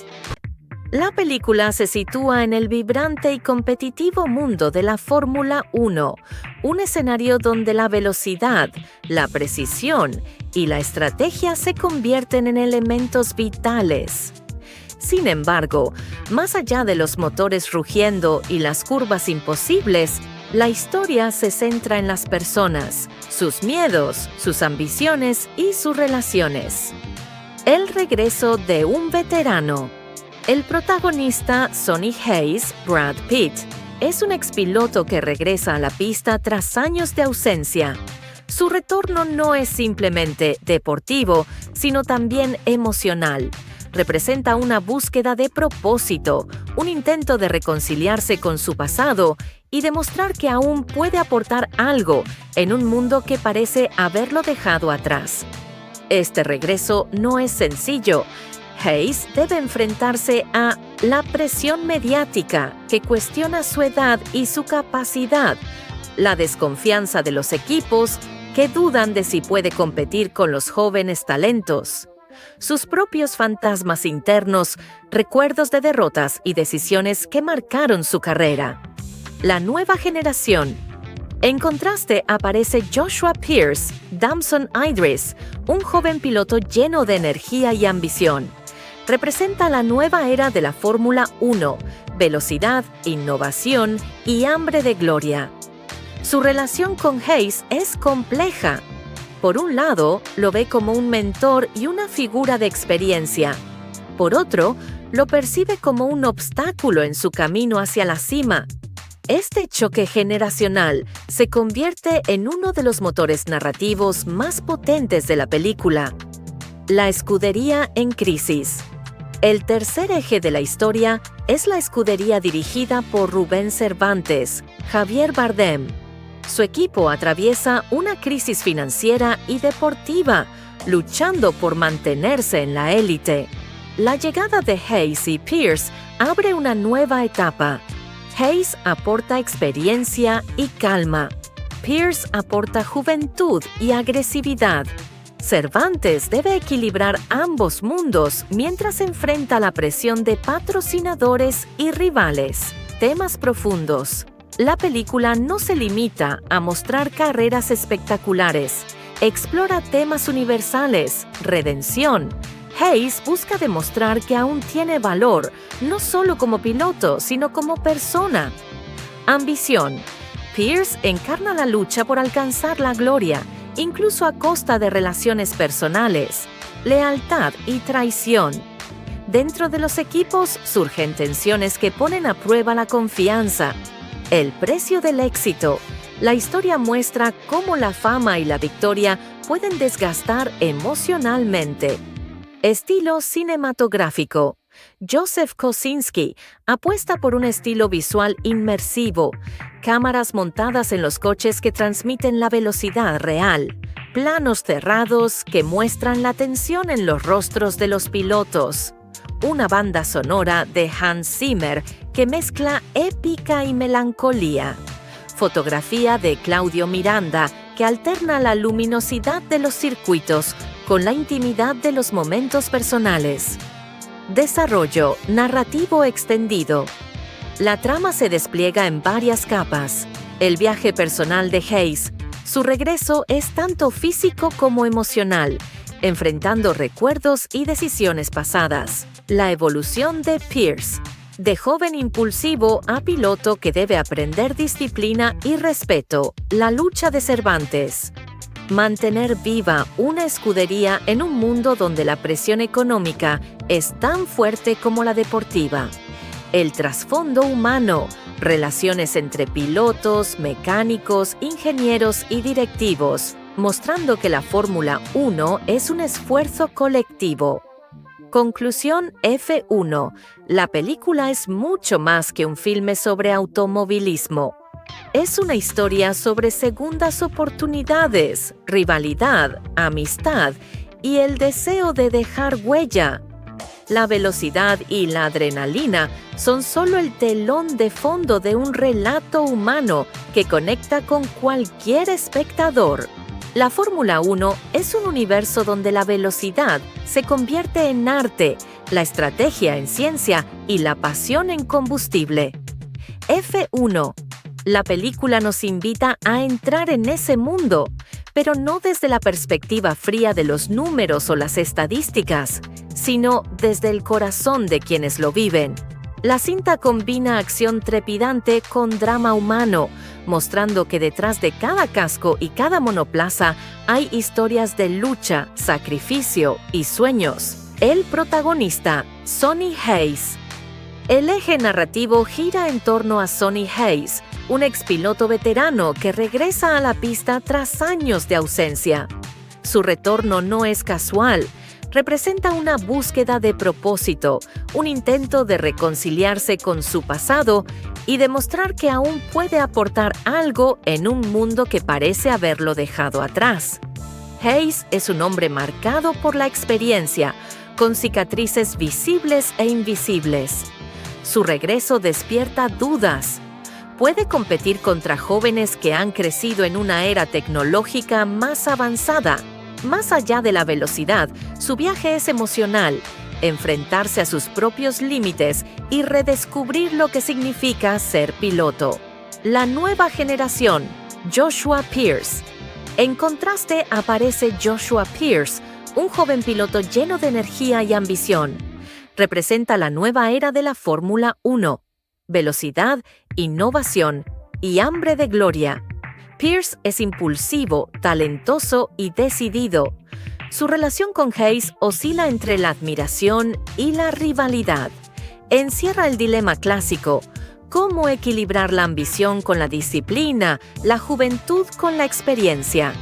La película se sitúa en el vibrante y competitivo mundo de la Fórmula 1, un escenario donde la velocidad, la precisión y la estrategia se convierten en elementos vitales. Sin embargo, más allá de los motores rugiendo y las curvas imposibles, la historia se centra en las personas, sus miedos, sus ambiciones y sus relaciones. El regreso de un veterano. El protagonista, Sonny Hayes, Brad Pitt, es un expiloto que regresa a la pista tras años de ausencia. Su retorno no es simplemente deportivo, sino también emocional. Representa una búsqueda de propósito, un intento de reconciliarse con su pasado y demostrar que aún puede aportar algo en un mundo que parece haberlo dejado atrás. Este regreso no es sencillo. Hayes debe enfrentarse a la presión mediática que cuestiona su edad y su capacidad, la desconfianza de los equipos que dudan de si puede competir con los jóvenes talentos, sus propios fantasmas internos, recuerdos de derrotas y decisiones que marcaron su carrera. La nueva generación. En contraste aparece Joshua Pierce, Damson Idris, un joven piloto lleno de energía y ambición. Representa la nueva era de la Fórmula 1, velocidad, innovación y hambre de gloria. Su relación con Hayes es compleja. Por un lado, lo ve como un mentor y una figura de experiencia. Por otro, lo percibe como un obstáculo en su camino hacia la cima. Este choque generacional se convierte en uno de los motores narrativos más potentes de la película. La escudería en crisis. El tercer eje de la historia es la escudería dirigida por Rubén Cervantes, Javier Bardem. Su equipo atraviesa una crisis financiera y deportiva, luchando por mantenerse en la élite. La llegada de Hayes y Pierce abre una nueva etapa. Hayes aporta experiencia y calma. Pierce aporta juventud y agresividad. Cervantes debe equilibrar ambos mundos mientras enfrenta la presión de patrocinadores y rivales. Temas profundos. La película no se limita a mostrar carreras espectaculares. Explora temas universales, redención. Hayes busca demostrar que aún tiene valor, no solo como piloto, sino como persona. Ambición. Pierce encarna la lucha por alcanzar la gloria, incluso a costa de relaciones personales, lealtad y traición. Dentro de los equipos surgen tensiones que ponen a prueba la confianza. El precio del éxito. La historia muestra cómo la fama y la victoria pueden desgastar emocionalmente. Estilo cinematográfico. Joseph Kosinski apuesta por un estilo visual inmersivo, cámaras montadas en los coches que transmiten la velocidad real, planos cerrados que muestran la tensión en los rostros de los pilotos. Una banda sonora de Hans Zimmer que mezcla épica y melancolía. Fotografía de Claudio Miranda que alterna la luminosidad de los circuitos con la intimidad de los momentos personales. Desarrollo narrativo extendido. La trama se despliega en varias capas. El viaje personal de Hayes. Su regreso es tanto físico como emocional, enfrentando recuerdos y decisiones pasadas. La evolución de Pierce. De joven impulsivo a piloto que debe aprender disciplina y respeto. La lucha de Cervantes. Mantener viva una escudería en un mundo donde la presión económica es tan fuerte como la deportiva. El trasfondo humano, relaciones entre pilotos, mecánicos, ingenieros y directivos, mostrando que la Fórmula 1 es un esfuerzo colectivo. Conclusión F1. La película es mucho más que un filme sobre automovilismo. Es una historia sobre segundas oportunidades, rivalidad, amistad y el deseo de dejar huella. La velocidad y la adrenalina son solo el telón de fondo de un relato humano que conecta con cualquier espectador. La Fórmula 1 es un universo donde la velocidad se convierte en arte, la estrategia en ciencia y la pasión en combustible. F1. La película nos invita a entrar en ese mundo, pero no desde la perspectiva fría de los números o las estadísticas, sino desde el corazón de quienes lo viven. La cinta combina acción trepidante con drama humano, mostrando que detrás de cada casco y cada monoplaza hay historias de lucha, sacrificio y sueños. El protagonista, Sonny Hayes. El eje narrativo gira en torno a Sonny Hayes, un expiloto veterano que regresa a la pista tras años de ausencia. Su retorno no es casual. Representa una búsqueda de propósito, un intento de reconciliarse con su pasado y demostrar que aún puede aportar algo en un mundo que parece haberlo dejado atrás. Hayes es un hombre marcado por la experiencia, con cicatrices visibles e invisibles. Su regreso despierta dudas. Puede competir contra jóvenes que han crecido en una era tecnológica más avanzada. Más allá de la velocidad, su viaje es emocional, enfrentarse a sus propios límites y redescubrir lo que significa ser piloto. La nueva generación, Joshua Pierce. En contraste aparece Joshua Pierce, un joven piloto lleno de energía y ambición. Representa la nueva era de la Fórmula 1. Velocidad, innovación y hambre de gloria. Pierce es impulsivo, talentoso y decidido. Su relación con Hayes oscila entre la admiración y la rivalidad. Encierra el dilema clásico: ¿cómo equilibrar la ambición con la disciplina, la juventud con la experiencia?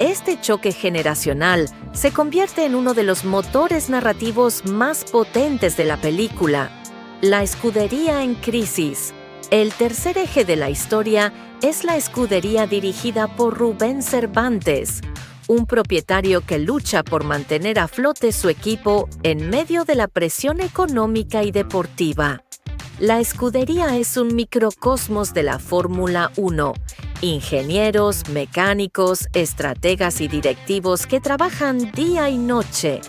Este choque generacional se convierte en uno de los motores narrativos más potentes de la película. La escudería en crisis. El tercer eje de la historia es la escudería dirigida por Rubén Cervantes, un propietario que lucha por mantener a flote su equipo en medio de la presión económica y deportiva. La escudería es un microcosmos de la Fórmula 1. Ingenieros, mecánicos, estrategas y directivos que trabajan día y noche.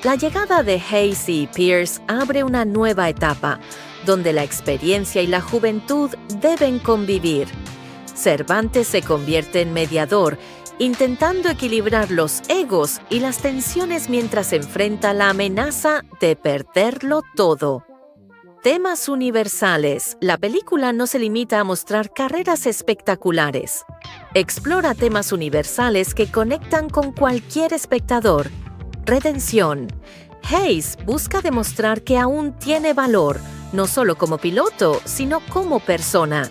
La llegada de Hayes y Pierce abre una nueva etapa, donde la experiencia y la juventud deben convivir. Cervantes se convierte en mediador, intentando equilibrar los egos y las tensiones mientras enfrenta la amenaza de perderlo todo. Temas universales. La película no se limita a mostrar carreras espectaculares. Explora temas universales que conectan con cualquier espectador. Redención. Hayes busca demostrar que aún tiene valor, no solo como piloto, sino como persona.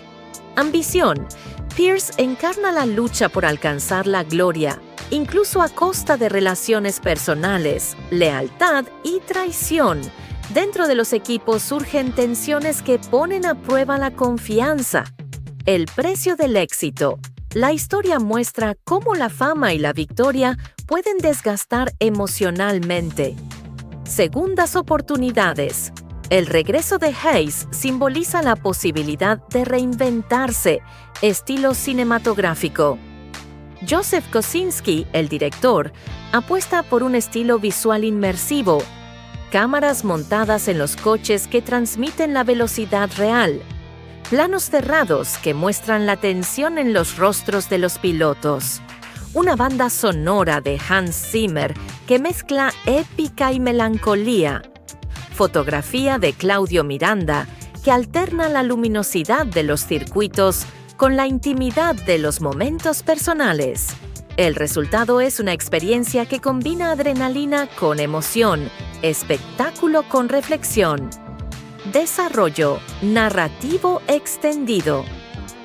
Ambición. Pierce encarna la lucha por alcanzar la gloria, incluso a costa de relaciones personales, lealtad y traición. Dentro de los equipos surgen tensiones que ponen a prueba la confianza. El precio del éxito. La historia muestra cómo la fama y la victoria pueden desgastar emocionalmente. Segundas oportunidades. El regreso de Hayes simboliza la posibilidad de reinventarse, estilo cinematográfico. Joseph Kosinski, el director, apuesta por un estilo visual inmersivo, cámaras montadas en los coches que transmiten la velocidad real, planos cerrados que muestran la tensión en los rostros de los pilotos, una banda sonora de Hans Zimmer que mezcla épica y melancolía, fotografía de Claudio Miranda que alterna la luminosidad de los circuitos con la intimidad de los momentos personales. El resultado es una experiencia que combina adrenalina con emoción, espectáculo con reflexión. Desarrollo narrativo extendido.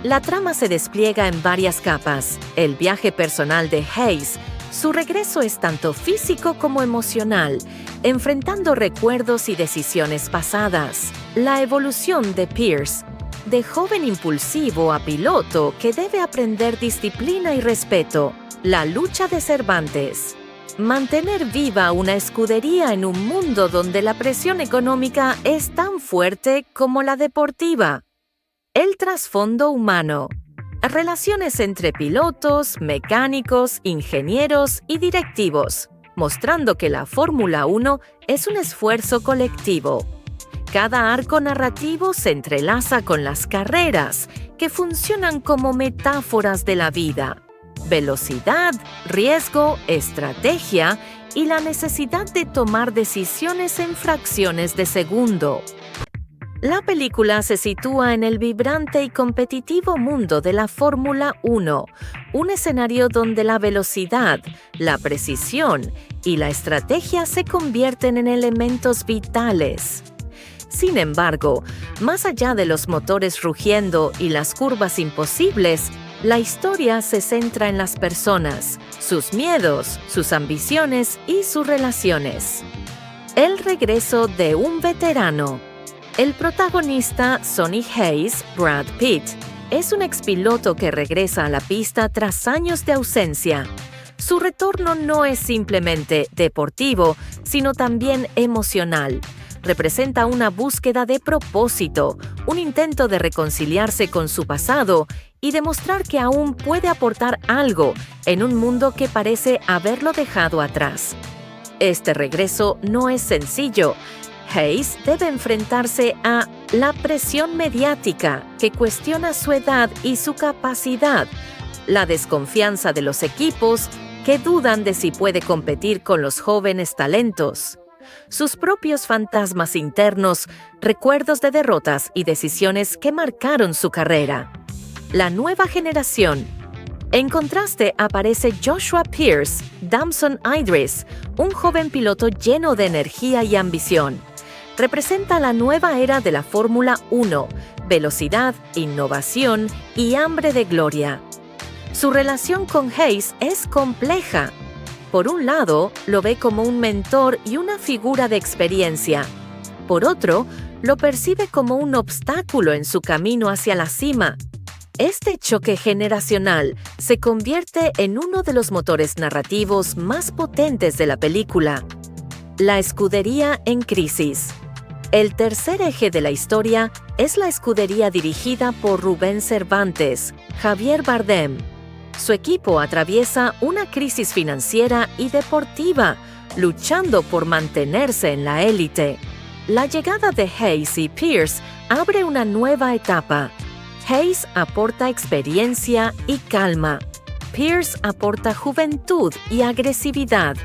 La trama se despliega en varias capas. El viaje personal de Hayes, su regreso es tanto físico como emocional, enfrentando recuerdos y decisiones pasadas. La evolución de Pierce, de joven impulsivo a piloto que debe aprender disciplina y respeto. La lucha de Cervantes. Mantener viva una escudería en un mundo donde la presión económica es tan fuerte como la deportiva. El trasfondo humano. Relaciones entre pilotos, mecánicos, ingenieros y directivos, mostrando que la Fórmula 1 es un esfuerzo colectivo. Cada arco narrativo se entrelaza con las carreras, que funcionan como metáforas de la vida. Velocidad, riesgo, estrategia y la necesidad de tomar decisiones en fracciones de segundo. La película se sitúa en el vibrante y competitivo mundo de la Fórmula 1, un escenario donde la velocidad, la precisión y la estrategia se convierten en elementos vitales. Sin embargo, más allá de los motores rugiendo y las curvas imposibles, la historia se centra en las personas, sus miedos, sus ambiciones y sus relaciones. El regreso de un veterano. El protagonista, Sonny Hayes, Brad Pitt, es un expiloto que regresa a la pista tras años de ausencia. Su retorno no es simplemente deportivo, sino también emocional. Representa una búsqueda de propósito, un intento de reconciliarse con su pasado y demostrar que aún puede aportar algo en un mundo que parece haberlo dejado atrás. Este regreso no es sencillo. Hayes debe enfrentarse a la presión mediática que cuestiona su edad y su capacidad, la desconfianza de los equipos que dudan de si puede competir con los jóvenes talentos, sus propios fantasmas internos, recuerdos de derrotas y decisiones que marcaron su carrera. La nueva generación. En contraste aparece Joshua Pierce, Damson Idris, un joven piloto lleno de energía y ambición. Representa la nueva era de la Fórmula 1, velocidad, innovación y hambre de gloria. Su relación con Hayes es compleja. Por un lado, lo ve como un mentor y una figura de experiencia. Por otro, lo percibe como un obstáculo en su camino hacia la cima. Este choque generacional se convierte en uno de los motores narrativos más potentes de la película. La escudería en crisis. El tercer eje de la historia es la escudería dirigida por Rubén Cervantes, Javier Bardem. Su equipo atraviesa una crisis financiera y deportiva, luchando por mantenerse en la élite. La llegada de Hayes y Pierce abre una nueva etapa. Hayes aporta experiencia y calma. Pierce aporta juventud y agresividad.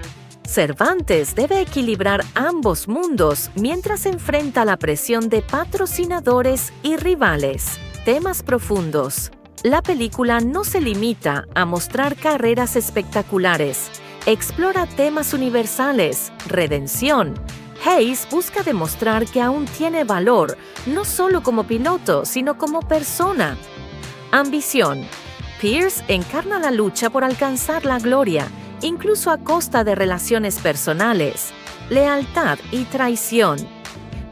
Cervantes debe equilibrar ambos mundos mientras enfrenta la presión de patrocinadores y rivales. Temas profundos. La película no se limita a mostrar carreras espectaculares. Explora temas universales, redención. Hayes busca demostrar que aún tiene valor, no solo como piloto, sino como persona. Ambición. Pierce encarna la lucha por alcanzar la gloria, incluso a costa de relaciones personales, lealtad y traición.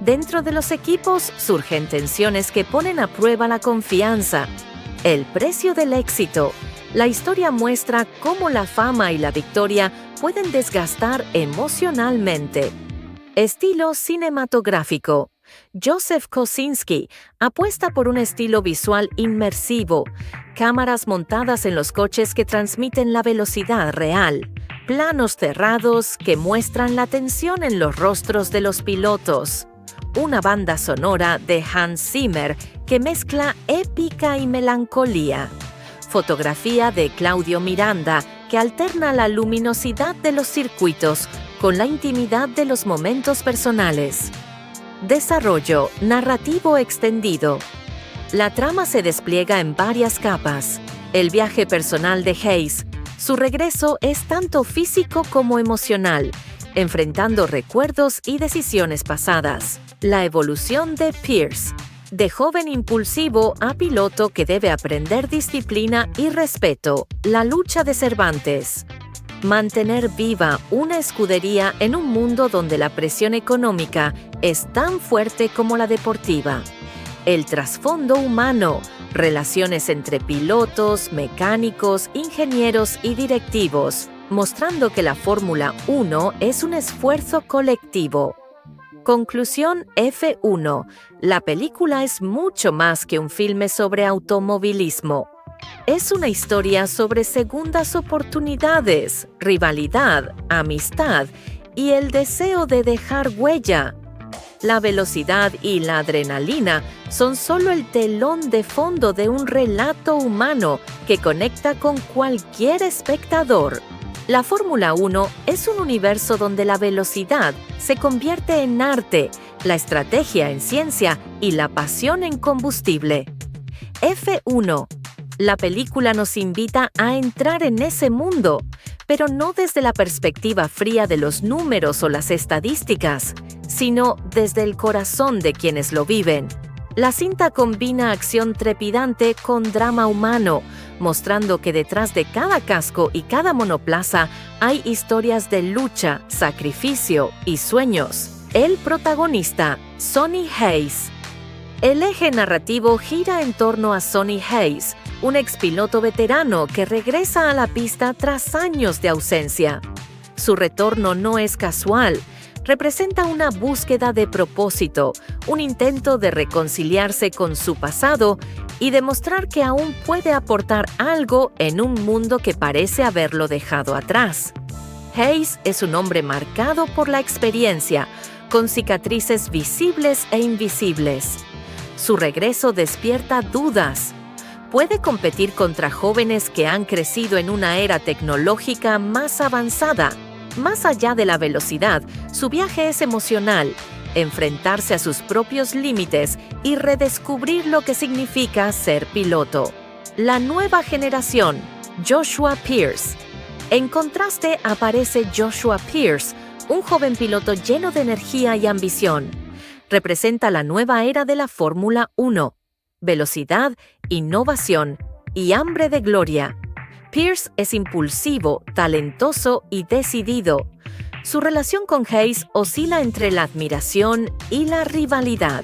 Dentro de los equipos surgen tensiones que ponen a prueba la confianza. El precio del éxito. La historia muestra cómo la fama y la victoria pueden desgastar emocionalmente. Estilo cinematográfico. Joseph Kosinski apuesta por un estilo visual inmersivo, cámaras montadas en los coches que transmiten la velocidad real, planos cerrados que muestran la tensión en los rostros de los pilotos, una banda sonora de Hans Zimmer que mezcla épica y melancolía, fotografía de Claudio Miranda que alterna la luminosidad de los circuitos con la intimidad de los momentos personales. Desarrollo narrativo extendido. La trama se despliega en varias capas. El viaje personal de Hayes. Su regreso es tanto físico como emocional, enfrentando recuerdos y decisiones pasadas. La evolución de Pierce. De joven impulsivo a piloto que debe aprender disciplina y respeto. La lucha de Cervantes. Mantener viva una escudería en un mundo donde la presión económica es tan fuerte como la deportiva. El trasfondo humano, relaciones entre pilotos, mecánicos, ingenieros y directivos, mostrando que la Fórmula 1 es un esfuerzo colectivo. Conclusión F1. La película es mucho más que un filme sobre automovilismo. Es una historia sobre segundas oportunidades, rivalidad, amistad y el deseo de dejar huella. La velocidad y la adrenalina son solo el telón de fondo de un relato humano que conecta con cualquier espectador. La Fórmula 1 es un universo donde la velocidad se convierte en arte, la estrategia en ciencia y la pasión en combustible. F1. La película nos invita a entrar en ese mundo, pero no desde la perspectiva fría de los números o las estadísticas, sino desde el corazón de quienes lo viven. La cinta combina acción trepidante con drama humano, mostrando que detrás de cada casco y cada monoplaza hay historias de lucha, sacrificio y sueños. El protagonista, Sonny Hayes. El eje narrativo gira en torno a Sonny Hayes, un expiloto veterano que regresa a la pista tras años de ausencia. Su retorno no es casual. Representa una búsqueda de propósito, un intento de reconciliarse con su pasado y demostrar que aún puede aportar algo en un mundo que parece haberlo dejado atrás. Hayes es un hombre marcado por la experiencia, con cicatrices visibles e invisibles. Su regreso despierta dudas. Puede competir contra jóvenes que han crecido en una era tecnológica más avanzada. Más allá de la velocidad, su viaje es emocional, enfrentarse a sus propios límites y redescubrir lo que significa ser piloto. La nueva generación, Joshua Pierce. En contraste aparece Joshua Pierce, un joven piloto lleno de energía y ambición. Representa la nueva era de la Fórmula 1. Velocidad, innovación y hambre de gloria. Pierce es impulsivo, talentoso y decidido. Su relación con Hayes oscila entre la admiración y la rivalidad.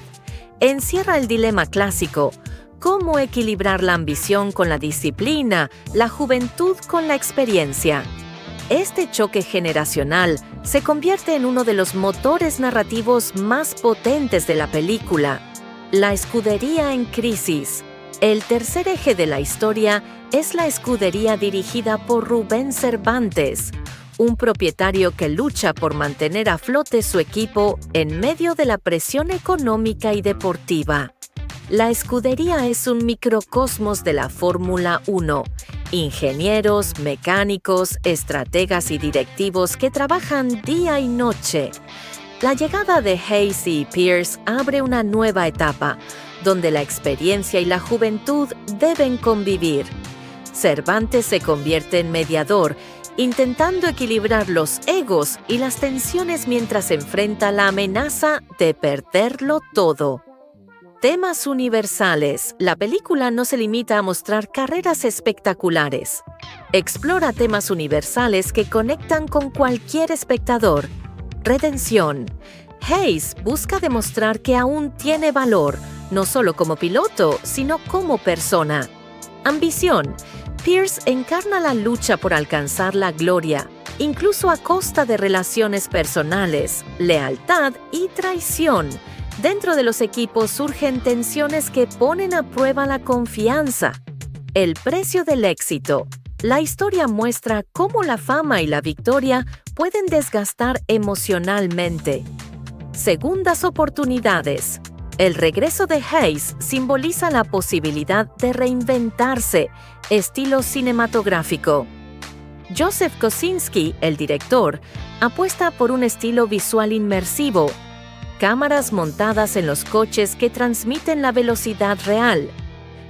Encierra el dilema clásico: ¿cómo equilibrar la ambición con la disciplina, la juventud con la experiencia? Este choque generacional se convierte en uno de los motores narrativos más potentes de la película. La escudería en crisis. El tercer eje de la historia es la escudería dirigida por Rubén Cervantes, un propietario que lucha por mantener a flote su equipo en medio de la presión económica y deportiva. La escudería es un microcosmos de la Fórmula 1. Ingenieros, mecánicos, estrategas y directivos que trabajan día y noche. La llegada de Hayes y Pierce abre una nueva etapa, donde la experiencia y la juventud deben convivir. Cervantes se convierte en mediador, intentando equilibrar los egos y las tensiones mientras enfrenta la amenaza de perderlo todo. Temas universales. La película no se limita a mostrar carreras espectaculares. Explora temas universales que conectan con cualquier espectador. Redención. Hayes busca demostrar que aún tiene valor, no solo como piloto, sino como persona. Ambición. Pierce encarna la lucha por alcanzar la gloria, incluso a costa de relaciones personales, lealtad y traición. Dentro de los equipos surgen tensiones que ponen a prueba la confianza. El precio del éxito. La historia muestra cómo la fama y la victoria pueden desgastar emocionalmente. Segundas oportunidades. El regreso de Hayes simboliza la posibilidad de reinventarse, estilo cinematográfico. Joseph Kosinski, el director, apuesta por un estilo visual inmersivo, cámaras montadas en los coches que transmiten la velocidad real,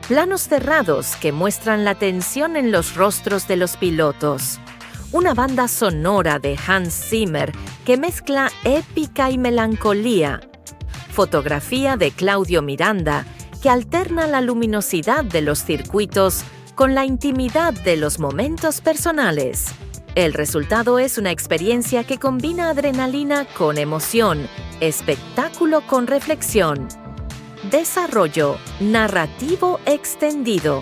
planos cerrados que muestran la tensión en los rostros de los pilotos, una banda sonora de Hans Zimmer que mezcla épica y melancolía, fotografía de Claudio Miranda que alterna la luminosidad de los circuitos con la intimidad de los momentos personales. El resultado es una experiencia que combina adrenalina con emoción, espectáculo con reflexión. Desarrollo narrativo extendido.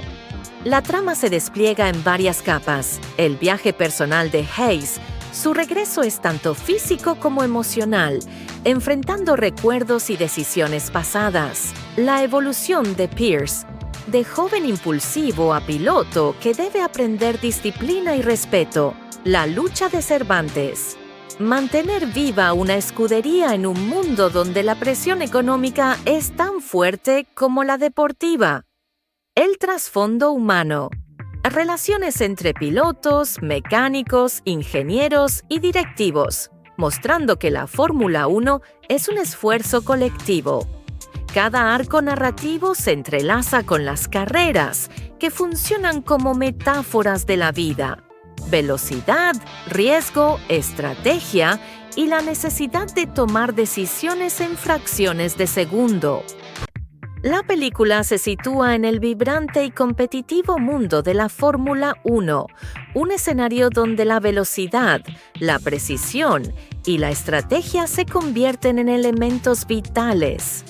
La trama se despliega en varias capas. El viaje personal de Hayes, su regreso es tanto físico como emocional, enfrentando recuerdos y decisiones pasadas. La evolución de Pierce, de joven impulsivo a piloto que debe aprender disciplina y respeto. La lucha de Cervantes. Mantener viva una escudería en un mundo donde la presión económica es tan fuerte como la deportiva. El trasfondo humano. Relaciones entre pilotos, mecánicos, ingenieros y directivos, mostrando que la Fórmula 1 es un esfuerzo colectivo. Cada arco narrativo se entrelaza con las carreras, que funcionan como metáforas de la vida. Velocidad, riesgo, estrategia y la necesidad de tomar decisiones en fracciones de segundo. La película se sitúa en el vibrante y competitivo mundo de la Fórmula 1, un escenario donde la velocidad, la precisión y la estrategia se convierten en elementos vitales.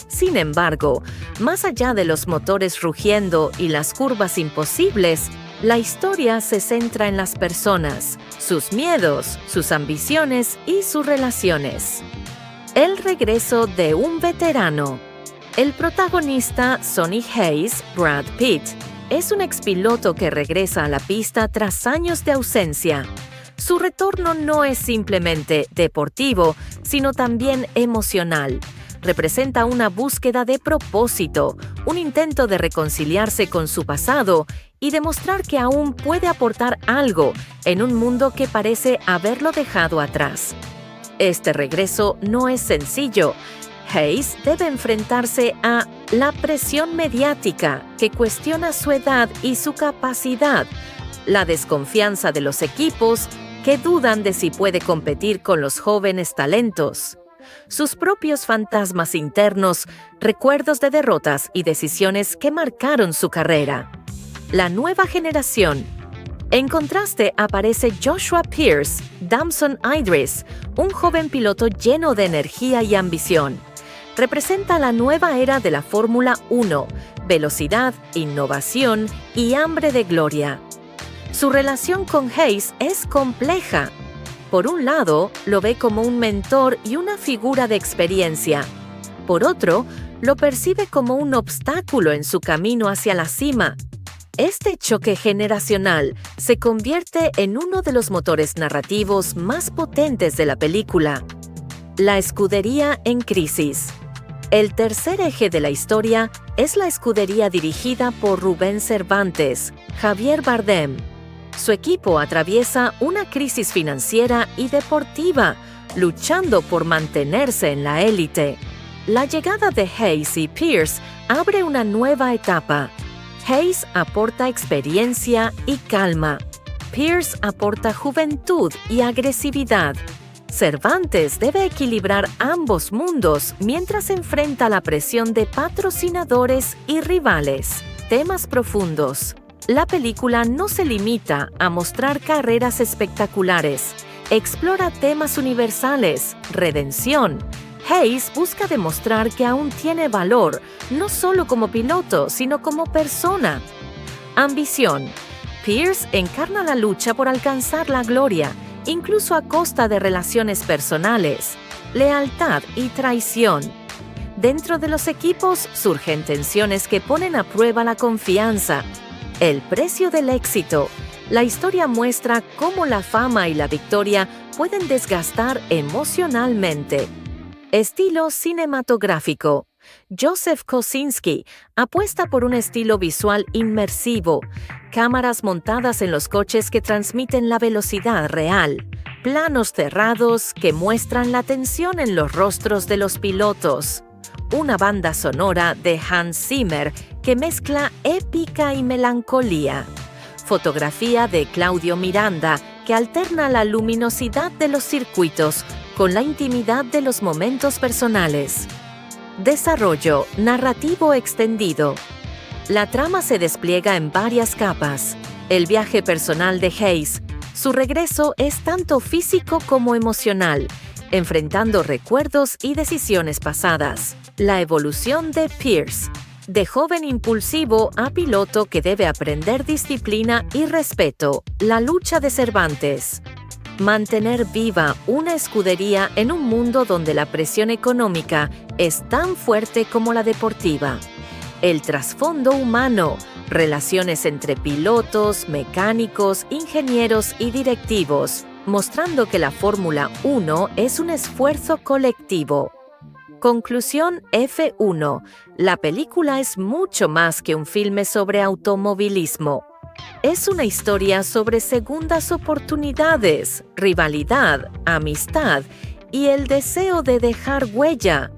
Sin embargo, más allá de los motores rugiendo y las curvas imposibles, la historia se centra en las personas, sus miedos, sus ambiciones y sus relaciones. El regreso de un veterano. El protagonista, Sonny Hayes, Brad Pitt, es un expiloto que regresa a la pista tras años de ausencia. Su retorno no es simplemente deportivo, sino también emocional. Representa una búsqueda de propósito, un intento de reconciliarse con su pasado y demostrar que aún puede aportar algo en un mundo que parece haberlo dejado atrás. Este regreso no es sencillo. Hayes debe enfrentarse a la presión mediática que cuestiona su edad y su capacidad, la desconfianza de los equipos que dudan de si puede competir con los jóvenes talentos, sus propios fantasmas internos, recuerdos de derrotas y decisiones que marcaron su carrera. La nueva generación. En contraste aparece Joshua Pierce, Damson Idris, un joven piloto lleno de energía y ambición. Representa la nueva era de la Fórmula 1, velocidad, innovación y hambre de gloria. Su relación con Hayes es compleja. Por un lado, lo ve como un mentor y una figura de experiencia. Por otro, lo percibe como un obstáculo en su camino hacia la cima. Este choque generacional se convierte en uno de los motores narrativos más potentes de la película. La escudería en crisis. El tercer eje de la historia es la escudería dirigida por Rubén Cervantes, Javier Bardem. Su equipo atraviesa una crisis financiera y deportiva, luchando por mantenerse en la élite. La llegada de Hayes y Pierce abre una nueva etapa. Hayes aporta experiencia y calma. Pierce aporta juventud y agresividad. Cervantes debe equilibrar ambos mundos mientras enfrenta la presión de patrocinadores y rivales. Temas profundos. La película no se limita a mostrar carreras espectaculares. Explora temas universales, redención. Hayes busca demostrar que aún tiene valor, no solo como piloto, sino como persona. Ambición. Pierce encarna la lucha por alcanzar la gloria, incluso a costa de relaciones personales, lealtad y traición. Dentro de los equipos surgen tensiones que ponen a prueba la confianza. El precio del éxito. La historia muestra cómo la fama y la victoria pueden desgastar emocionalmente. Estilo cinematográfico. Joseph Kosinski apuesta por un estilo visual inmersivo, cámaras montadas en los coches que transmiten la velocidad real, planos cerrados que muestran la tensión en los rostros de los pilotos, una banda sonora de Hans Zimmer que mezcla épica y melancolía, fotografía de Claudio Miranda que alterna la luminosidad de los circuitos con la intimidad de los momentos personales. Desarrollo narrativo extendido. La trama se despliega en varias capas. El viaje personal de Hayes. Su regreso es tanto físico como emocional, enfrentando recuerdos y decisiones pasadas. La evolución de Pierce. De joven impulsivo a piloto que debe aprender disciplina y respeto. La lucha de Cervantes. Mantener viva una escudería en un mundo donde la presión económica es tan fuerte como la deportiva. El trasfondo humano, relaciones entre pilotos, mecánicos, ingenieros y directivos, mostrando que la Fórmula 1 es un esfuerzo colectivo. Conclusión F1. La película es mucho más que un filme sobre automovilismo. Es una historia sobre segundas oportunidades, rivalidad, amistad y el deseo de dejar huella.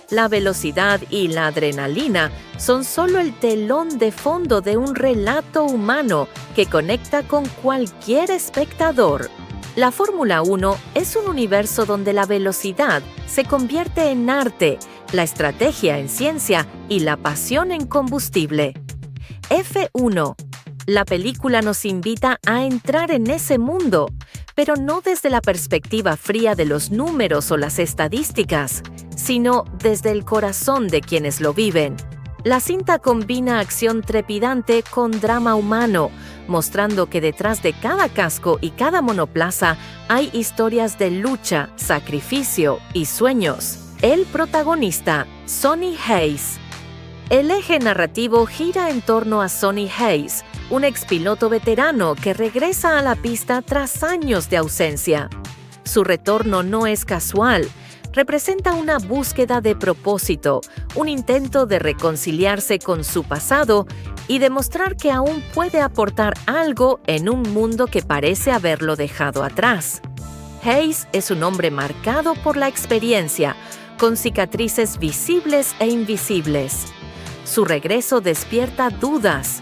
La velocidad y la adrenalina son solo el telón de fondo de un relato humano que conecta con cualquier espectador. La Fórmula 1 es un universo donde la velocidad se convierte en arte, la estrategia en ciencia y la pasión en combustible. F1. La película nos invita a entrar en ese mundo, pero no desde la perspectiva fría de los números o las estadísticas, sino desde el corazón de quienes lo viven. La cinta combina acción trepidante con drama humano, mostrando que detrás de cada casco y cada monoplaza hay historias de lucha, sacrificio y sueños. El protagonista, Sonny Hayes. El eje narrativo gira en torno a Sonny Hayes, un expiloto veterano que regresa a la pista tras años de ausencia. Su retorno no es casual. Representa una búsqueda de propósito, un intento de reconciliarse con su pasado y demostrar que aún puede aportar algo en un mundo que parece haberlo dejado atrás. Hayes es un hombre marcado por la experiencia, con cicatrices visibles e invisibles. Su regreso despierta dudas.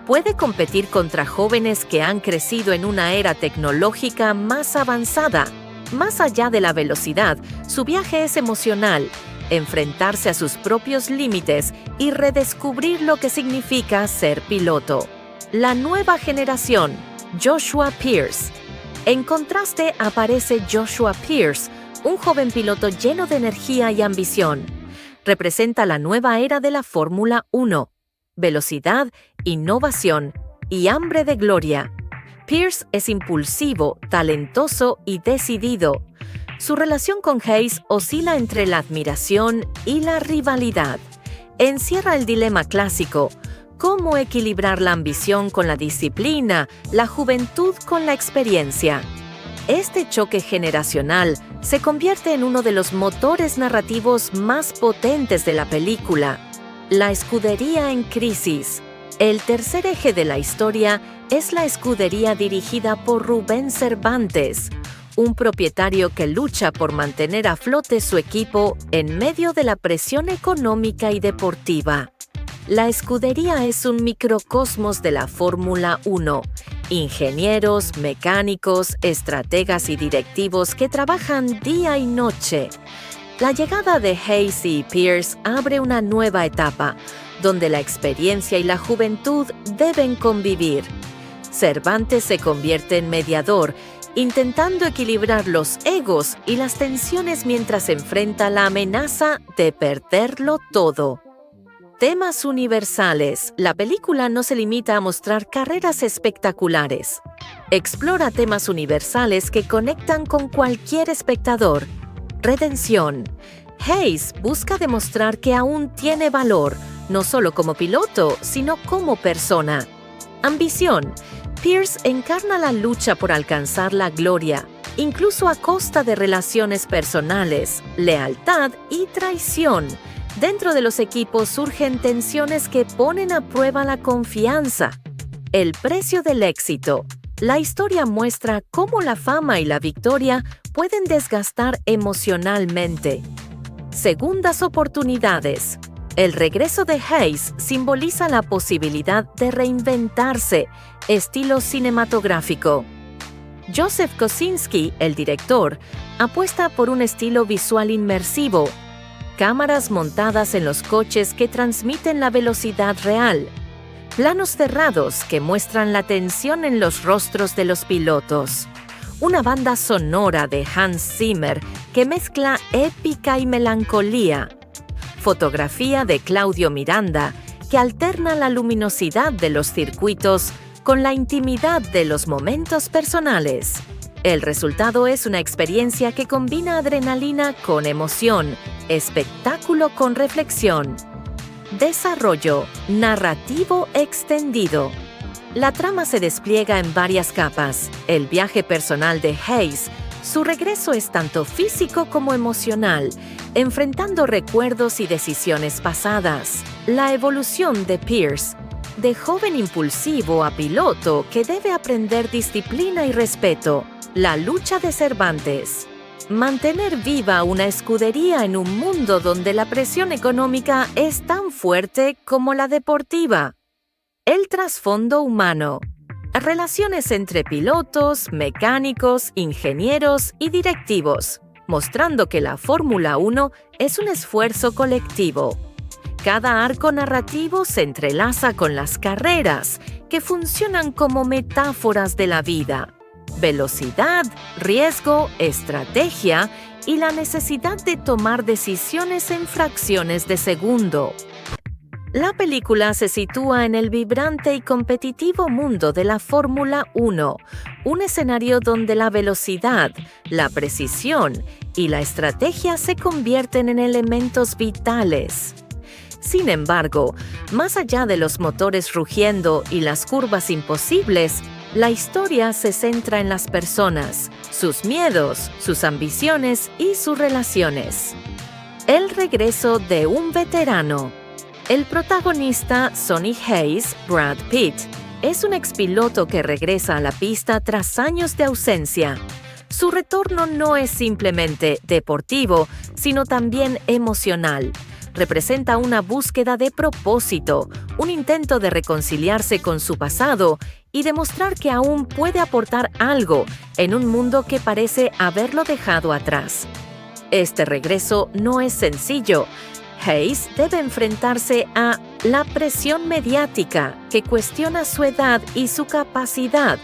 Puede competir contra jóvenes que han crecido en una era tecnológica más avanzada. Más allá de la velocidad, su viaje es emocional, enfrentarse a sus propios límites y redescubrir lo que significa ser piloto. La nueva generación, Joshua Pierce. En contraste aparece Joshua Pierce, un joven piloto lleno de energía y ambición. Representa la nueva era de la Fórmula 1. Velocidad, innovación y hambre de gloria. Pierce es impulsivo, talentoso y decidido. Su relación con Hayes oscila entre la admiración y la rivalidad. Encierra el dilema clásico: ¿cómo equilibrar la ambición con la disciplina, la juventud con la experiencia? Este choque generacional se convierte en uno de los motores narrativos más potentes de la película. La escudería en crisis. El tercer eje de la historia es la escudería dirigida por Rubén Cervantes, un propietario que lucha por mantener a flote su equipo en medio de la presión económica y deportiva. La escudería es un microcosmos de la Fórmula 1. Ingenieros, mecánicos, estrategas y directivos que trabajan día y noche. La llegada de Hayes y Pierce abre una nueva etapa, donde la experiencia y la juventud deben convivir. Cervantes se convierte en mediador, intentando equilibrar los egos y las tensiones mientras enfrenta la amenaza de perderlo todo. Temas universales. La película no se limita a mostrar carreras espectaculares. Explora temas universales que conectan con cualquier espectador. Redención. Hayes busca demostrar que aún tiene valor, no solo como piloto, sino como persona. Ambición. Pierce encarna la lucha por alcanzar la gloria, incluso a costa de relaciones personales, lealtad y traición. Dentro de los equipos surgen tensiones que ponen a prueba la confianza. El precio del éxito. La historia muestra cómo la fama y la victoria pueden desgastar emocionalmente. Segundas oportunidades. El regreso de Hayes simboliza la posibilidad de reinventarse, estilo cinematográfico. Joseph Kosinski, el director, apuesta por un estilo visual inmersivo, cámaras montadas en los coches que transmiten la velocidad real, planos cerrados que muestran la tensión en los rostros de los pilotos, una banda sonora de Hans Zimmer que mezcla épica y melancolía, fotografía de Claudio Miranda que alterna la luminosidad de los circuitos con la intimidad de los momentos personales. El resultado es una experiencia que combina adrenalina con emoción, espectáculo con reflexión. Desarrollo narrativo extendido. La trama se despliega en varias capas. El viaje personal de Hayes, su regreso es tanto físico como emocional, enfrentando recuerdos y decisiones pasadas. La evolución de Pierce, de joven impulsivo a piloto que debe aprender disciplina y respeto. La lucha de Cervantes. Mantener viva una escudería en un mundo donde la presión económica es tan fuerte como la deportiva. El trasfondo humano. Relaciones entre pilotos, mecánicos, ingenieros y directivos, mostrando que la Fórmula 1 es un esfuerzo colectivo. Cada arco narrativo se entrelaza con las carreras, que funcionan como metáforas de la vida. Velocidad, riesgo, estrategia y la necesidad de tomar decisiones en fracciones de segundo. La película se sitúa en el vibrante y competitivo mundo de la Fórmula 1, un escenario donde la velocidad, la precisión y la estrategia se convierten en elementos vitales. Sin embargo, más allá de los motores rugiendo y las curvas imposibles, la historia se centra en las personas, sus miedos, sus ambiciones y sus relaciones. El regreso de un veterano. El protagonista, Sonny Hayes, Brad Pitt, es un expiloto que regresa a la pista tras años de ausencia. Su retorno no es simplemente deportivo, sino también emocional. Representa una búsqueda de propósito, un intento de reconciliarse con su pasado y demostrar que aún puede aportar algo en un mundo que parece haberlo dejado atrás. Este regreso no es sencillo. Hayes debe enfrentarse a la presión mediática que cuestiona su edad y su capacidad,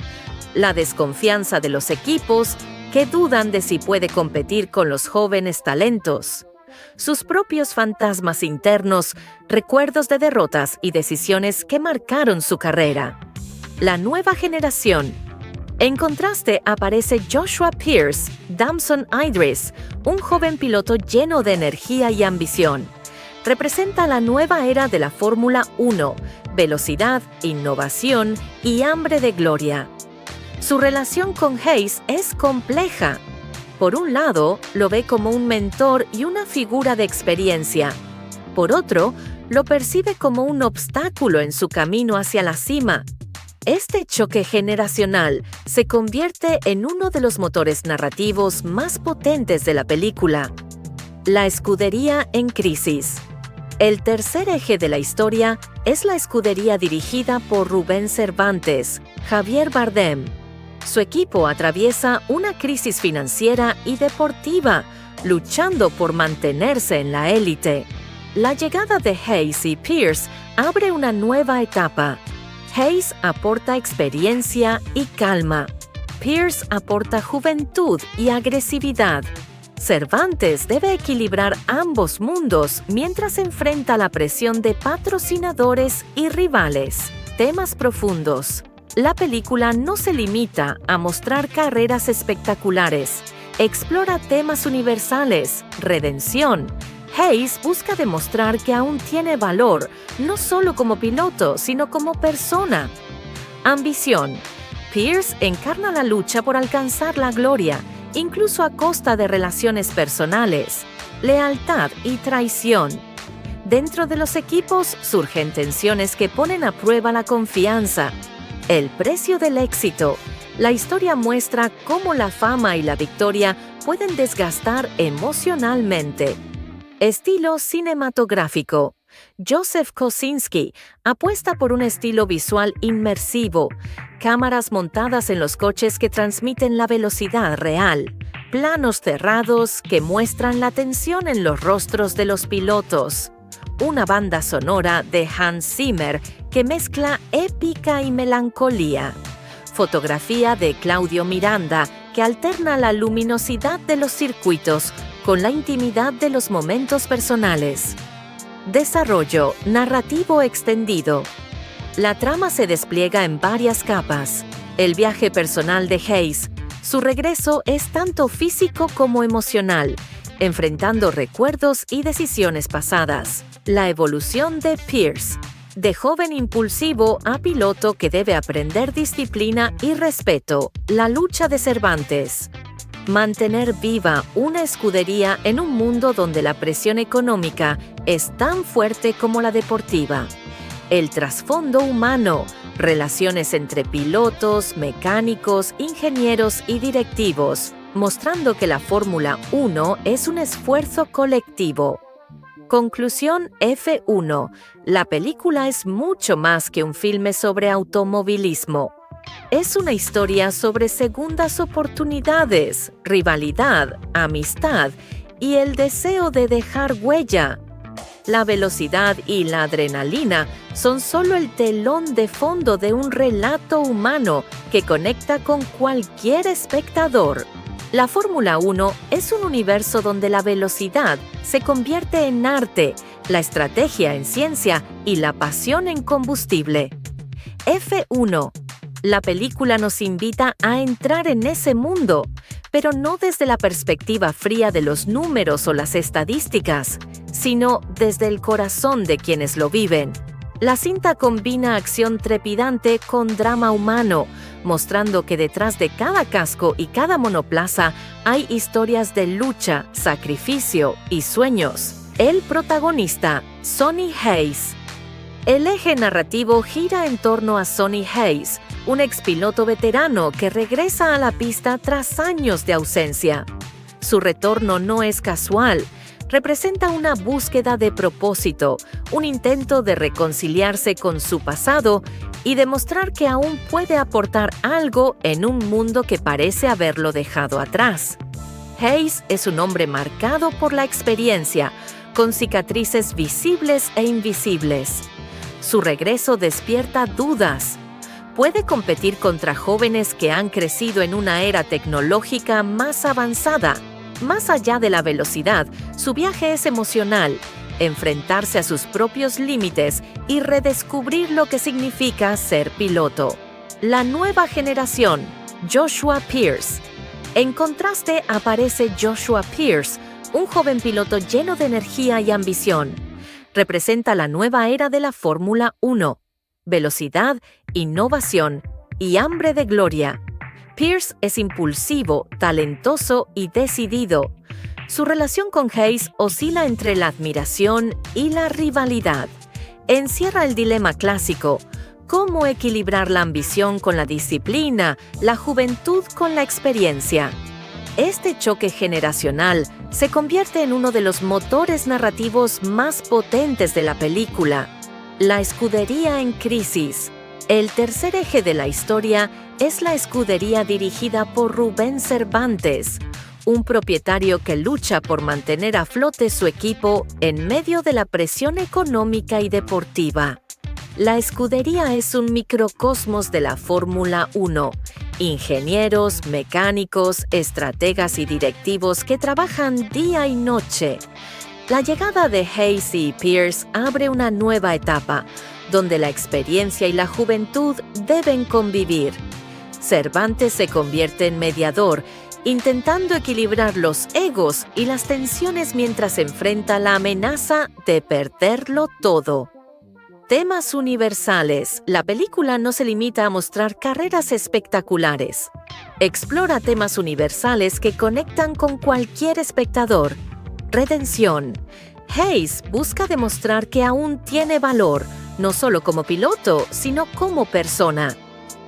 la desconfianza de los equipos que dudan de si puede competir con los jóvenes talentos, sus propios fantasmas internos, recuerdos de derrotas y decisiones que marcaron su carrera. La nueva generación. En contraste aparece Joshua Pierce, Damson Idris, un joven piloto lleno de energía y ambición. Representa la nueva era de la Fórmula 1, velocidad, innovación y hambre de gloria. Su relación con Hayes es compleja. Por un lado, lo ve como un mentor y una figura de experiencia. Por otro, lo percibe como un obstáculo en su camino hacia la cima. Este choque generacional se convierte en uno de los motores narrativos más potentes de la película. La escudería en crisis. El tercer eje de la historia es la escudería dirigida por Rubén Cervantes, Javier Bardem. Su equipo atraviesa una crisis financiera y deportiva, luchando por mantenerse en la élite. La llegada de Hayes y Pierce abre una nueva etapa. Hayes aporta experiencia y calma. Pierce aporta juventud y agresividad. Cervantes debe equilibrar ambos mundos mientras enfrenta la presión de patrocinadores y rivales. Temas profundos. La película no se limita a mostrar carreras espectaculares. Explora temas universales, redención. Hayes busca demostrar que aún tiene valor, no solo como piloto, sino como persona. Ambición. Pierce encarna la lucha por alcanzar la gloria, incluso a costa de relaciones personales, lealtad y traición. Dentro de los equipos surgen tensiones que ponen a prueba la confianza. El precio del éxito. La historia muestra cómo la fama y la victoria pueden desgastar emocionalmente. Estilo cinematográfico. Joseph Kosinski apuesta por un estilo visual inmersivo, cámaras montadas en los coches que transmiten la velocidad real, planos cerrados que muestran la tensión en los rostros de los pilotos, una banda sonora de Hans Zimmer que mezcla épica y melancolía, fotografía de Claudio Miranda que alterna la luminosidad de los circuitos con la intimidad de los momentos personales. Desarrollo narrativo extendido. La trama se despliega en varias capas. El viaje personal de Hayes. Su regreso es tanto físico como emocional, enfrentando recuerdos y decisiones pasadas. La evolución de Pierce. De joven impulsivo a piloto que debe aprender disciplina y respeto. La lucha de Cervantes. Mantener viva una escudería en un mundo donde la presión económica es tan fuerte como la deportiva. El trasfondo humano, relaciones entre pilotos, mecánicos, ingenieros y directivos, mostrando que la Fórmula 1 es un esfuerzo colectivo. Conclusión F1. La película es mucho más que un filme sobre automovilismo. Es una historia sobre segundas oportunidades, rivalidad, amistad y el deseo de dejar huella. La velocidad y la adrenalina son solo el telón de fondo de un relato humano que conecta con cualquier espectador. La Fórmula 1 es un universo donde la velocidad se convierte en arte, la estrategia en ciencia y la pasión en combustible. F1. La película nos invita a entrar en ese mundo, pero no desde la perspectiva fría de los números o las estadísticas, sino desde el corazón de quienes lo viven. La cinta combina acción trepidante con drama humano, mostrando que detrás de cada casco y cada monoplaza hay historias de lucha, sacrificio y sueños. El protagonista, Sonny Hayes. El eje narrativo gira en torno a Sonny Hayes, un expiloto veterano que regresa a la pista tras años de ausencia. Su retorno no es casual, representa una búsqueda de propósito, un intento de reconciliarse con su pasado y demostrar que aún puede aportar algo en un mundo que parece haberlo dejado atrás. Hayes es un hombre marcado por la experiencia, con cicatrices visibles e invisibles. Su regreso despierta dudas. Puede competir contra jóvenes que han crecido en una era tecnológica más avanzada. Más allá de la velocidad, su viaje es emocional, enfrentarse a sus propios límites y redescubrir lo que significa ser piloto. La nueva generación, Joshua Pierce. En contraste aparece Joshua Pierce, un joven piloto lleno de energía y ambición. Representa la nueva era de la Fórmula 1. Velocidad, innovación y hambre de gloria. Pierce es impulsivo, talentoso y decidido. Su relación con Hayes oscila entre la admiración y la rivalidad. Encierra el dilema clásico: ¿cómo equilibrar la ambición con la disciplina, la juventud con la experiencia? Este choque generacional se convierte en uno de los motores narrativos más potentes de la película. La escudería en crisis. El tercer eje de la historia es la escudería dirigida por Rubén Cervantes, un propietario que lucha por mantener a flote su equipo en medio de la presión económica y deportiva. La escudería es un microcosmos de la Fórmula 1 ingenieros, mecánicos, estrategas y directivos que trabajan día y noche. La llegada de Hayes y Pierce abre una nueva etapa, donde la experiencia y la juventud deben convivir. Cervantes se convierte en mediador, intentando equilibrar los egos y las tensiones mientras enfrenta la amenaza de perderlo todo. Temas universales. La película no se limita a mostrar carreras espectaculares. Explora temas universales que conectan con cualquier espectador. Redención. Hayes busca demostrar que aún tiene valor, no solo como piloto, sino como persona.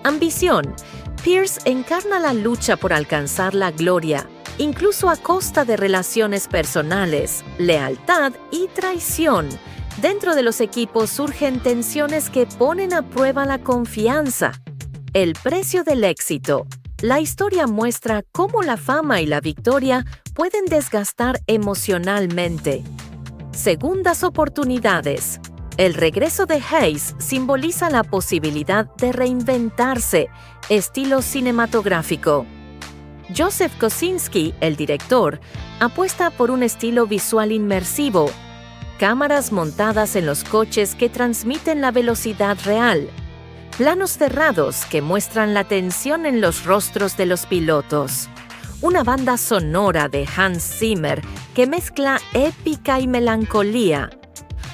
Ambición. Pierce encarna la lucha por alcanzar la gloria, incluso a costa de relaciones personales, lealtad y traición. Dentro de los equipos surgen tensiones que ponen a prueba la confianza. El precio del éxito. La historia muestra cómo la fama y la victoria pueden desgastar emocionalmente. Segundas oportunidades. El regreso de Hayes simboliza la posibilidad de reinventarse, estilo cinematográfico. Joseph Kosinski, el director, apuesta por un estilo visual inmersivo, cámaras montadas en los coches que transmiten la velocidad real, planos cerrados que muestran la tensión en los rostros de los pilotos, una banda sonora de Hans Zimmer que mezcla épica y melancolía,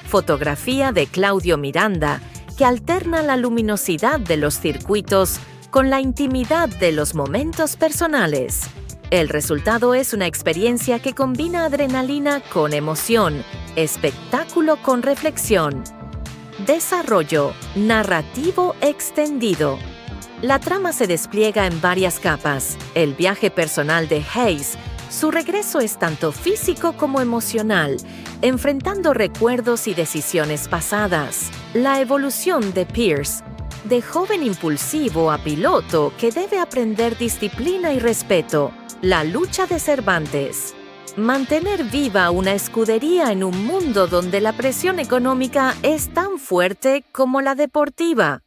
fotografía de Claudio Miranda que alterna la luminosidad de los circuitos con la intimidad de los momentos personales. El resultado es una experiencia que combina adrenalina con emoción, espectáculo con reflexión. Desarrollo narrativo extendido. La trama se despliega en varias capas. El viaje personal de Hayes, su regreso es tanto físico como emocional, enfrentando recuerdos y decisiones pasadas. La evolución de Pierce, de joven impulsivo a piloto que debe aprender disciplina y respeto. La lucha de Cervantes. Mantener viva una escudería en un mundo donde la presión económica es tan fuerte como la deportiva.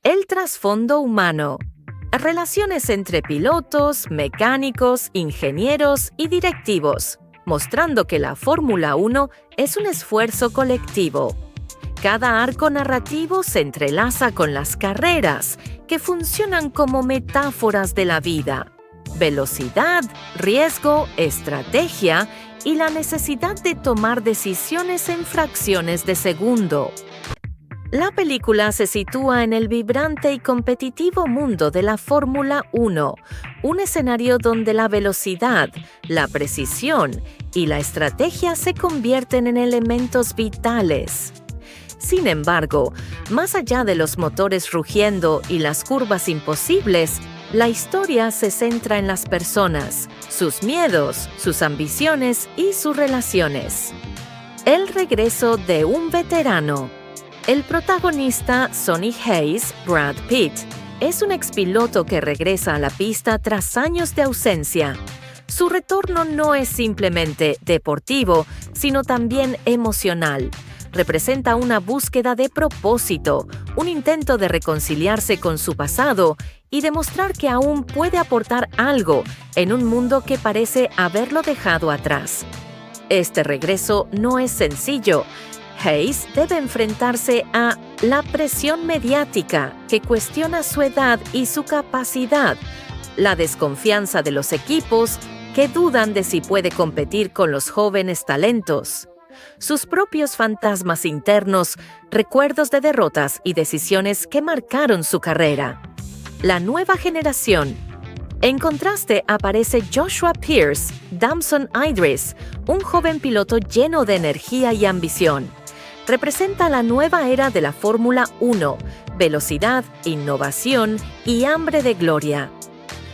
El trasfondo humano. Relaciones entre pilotos, mecánicos, ingenieros y directivos, mostrando que la Fórmula 1 es un esfuerzo colectivo. Cada arco narrativo se entrelaza con las carreras, que funcionan como metáforas de la vida. Velocidad, riesgo, estrategia y la necesidad de tomar decisiones en fracciones de segundo. La película se sitúa en el vibrante y competitivo mundo de la Fórmula 1, un escenario donde la velocidad, la precisión y la estrategia se convierten en elementos vitales. Sin embargo, más allá de los motores rugiendo y las curvas imposibles, la historia se centra en las personas, sus miedos, sus ambiciones y sus relaciones. El regreso de un veterano. El protagonista, Sonny Hayes, Brad Pitt, es un expiloto que regresa a la pista tras años de ausencia. Su retorno no es simplemente deportivo, sino también emocional. Representa una búsqueda de propósito, un intento de reconciliarse con su pasado y demostrar que aún puede aportar algo en un mundo que parece haberlo dejado atrás. Este regreso no es sencillo. Hayes debe enfrentarse a la presión mediática que cuestiona su edad y su capacidad, la desconfianza de los equipos que dudan de si puede competir con los jóvenes talentos, sus propios fantasmas internos, recuerdos de derrotas y decisiones que marcaron su carrera. La nueva generación. En contraste aparece Joshua Pierce, Damson Idris, un joven piloto lleno de energía y ambición. Representa la nueva era de la Fórmula 1, velocidad, innovación y hambre de gloria.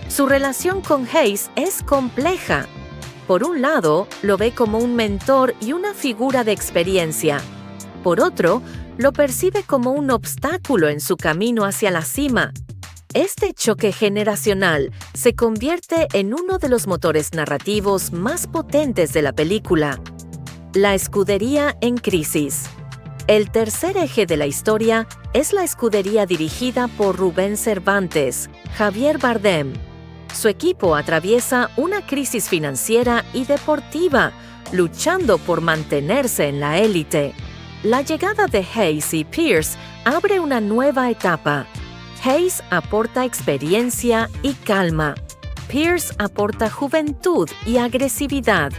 Su relación con Hayes es compleja. Por un lado, lo ve como un mentor y una figura de experiencia. Por otro, lo percibe como un obstáculo en su camino hacia la cima. Este choque generacional se convierte en uno de los motores narrativos más potentes de la película. La escudería en crisis. El tercer eje de la historia es la escudería dirigida por Rubén Cervantes, Javier Bardem. Su equipo atraviesa una crisis financiera y deportiva, luchando por mantenerse en la élite. La llegada de Hayes y Pierce abre una nueva etapa. Hayes aporta experiencia y calma. Pierce aporta juventud y agresividad.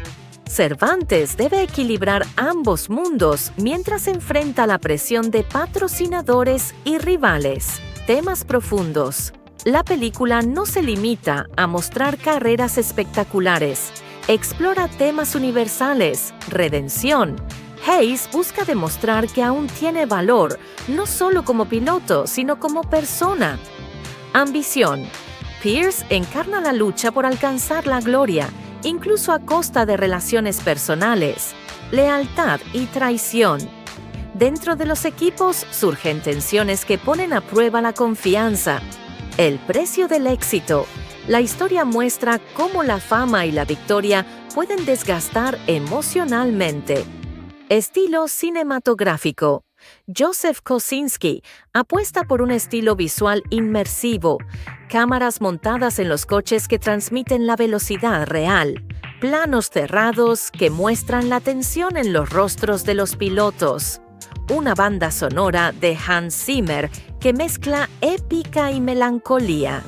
Cervantes debe equilibrar ambos mundos mientras enfrenta la presión de patrocinadores y rivales. Temas profundos. La película no se limita a mostrar carreras espectaculares. Explora temas universales, redención. Hayes busca demostrar que aún tiene valor, no solo como piloto, sino como persona. Ambición. Pierce encarna la lucha por alcanzar la gloria, incluso a costa de relaciones personales, lealtad y traición. Dentro de los equipos surgen tensiones que ponen a prueba la confianza. El precio del éxito. La historia muestra cómo la fama y la victoria pueden desgastar emocionalmente. Estilo cinematográfico. Joseph Kosinski apuesta por un estilo visual inmersivo, cámaras montadas en los coches que transmiten la velocidad real, planos cerrados que muestran la tensión en los rostros de los pilotos, una banda sonora de Hans Zimmer que mezcla épica y melancolía,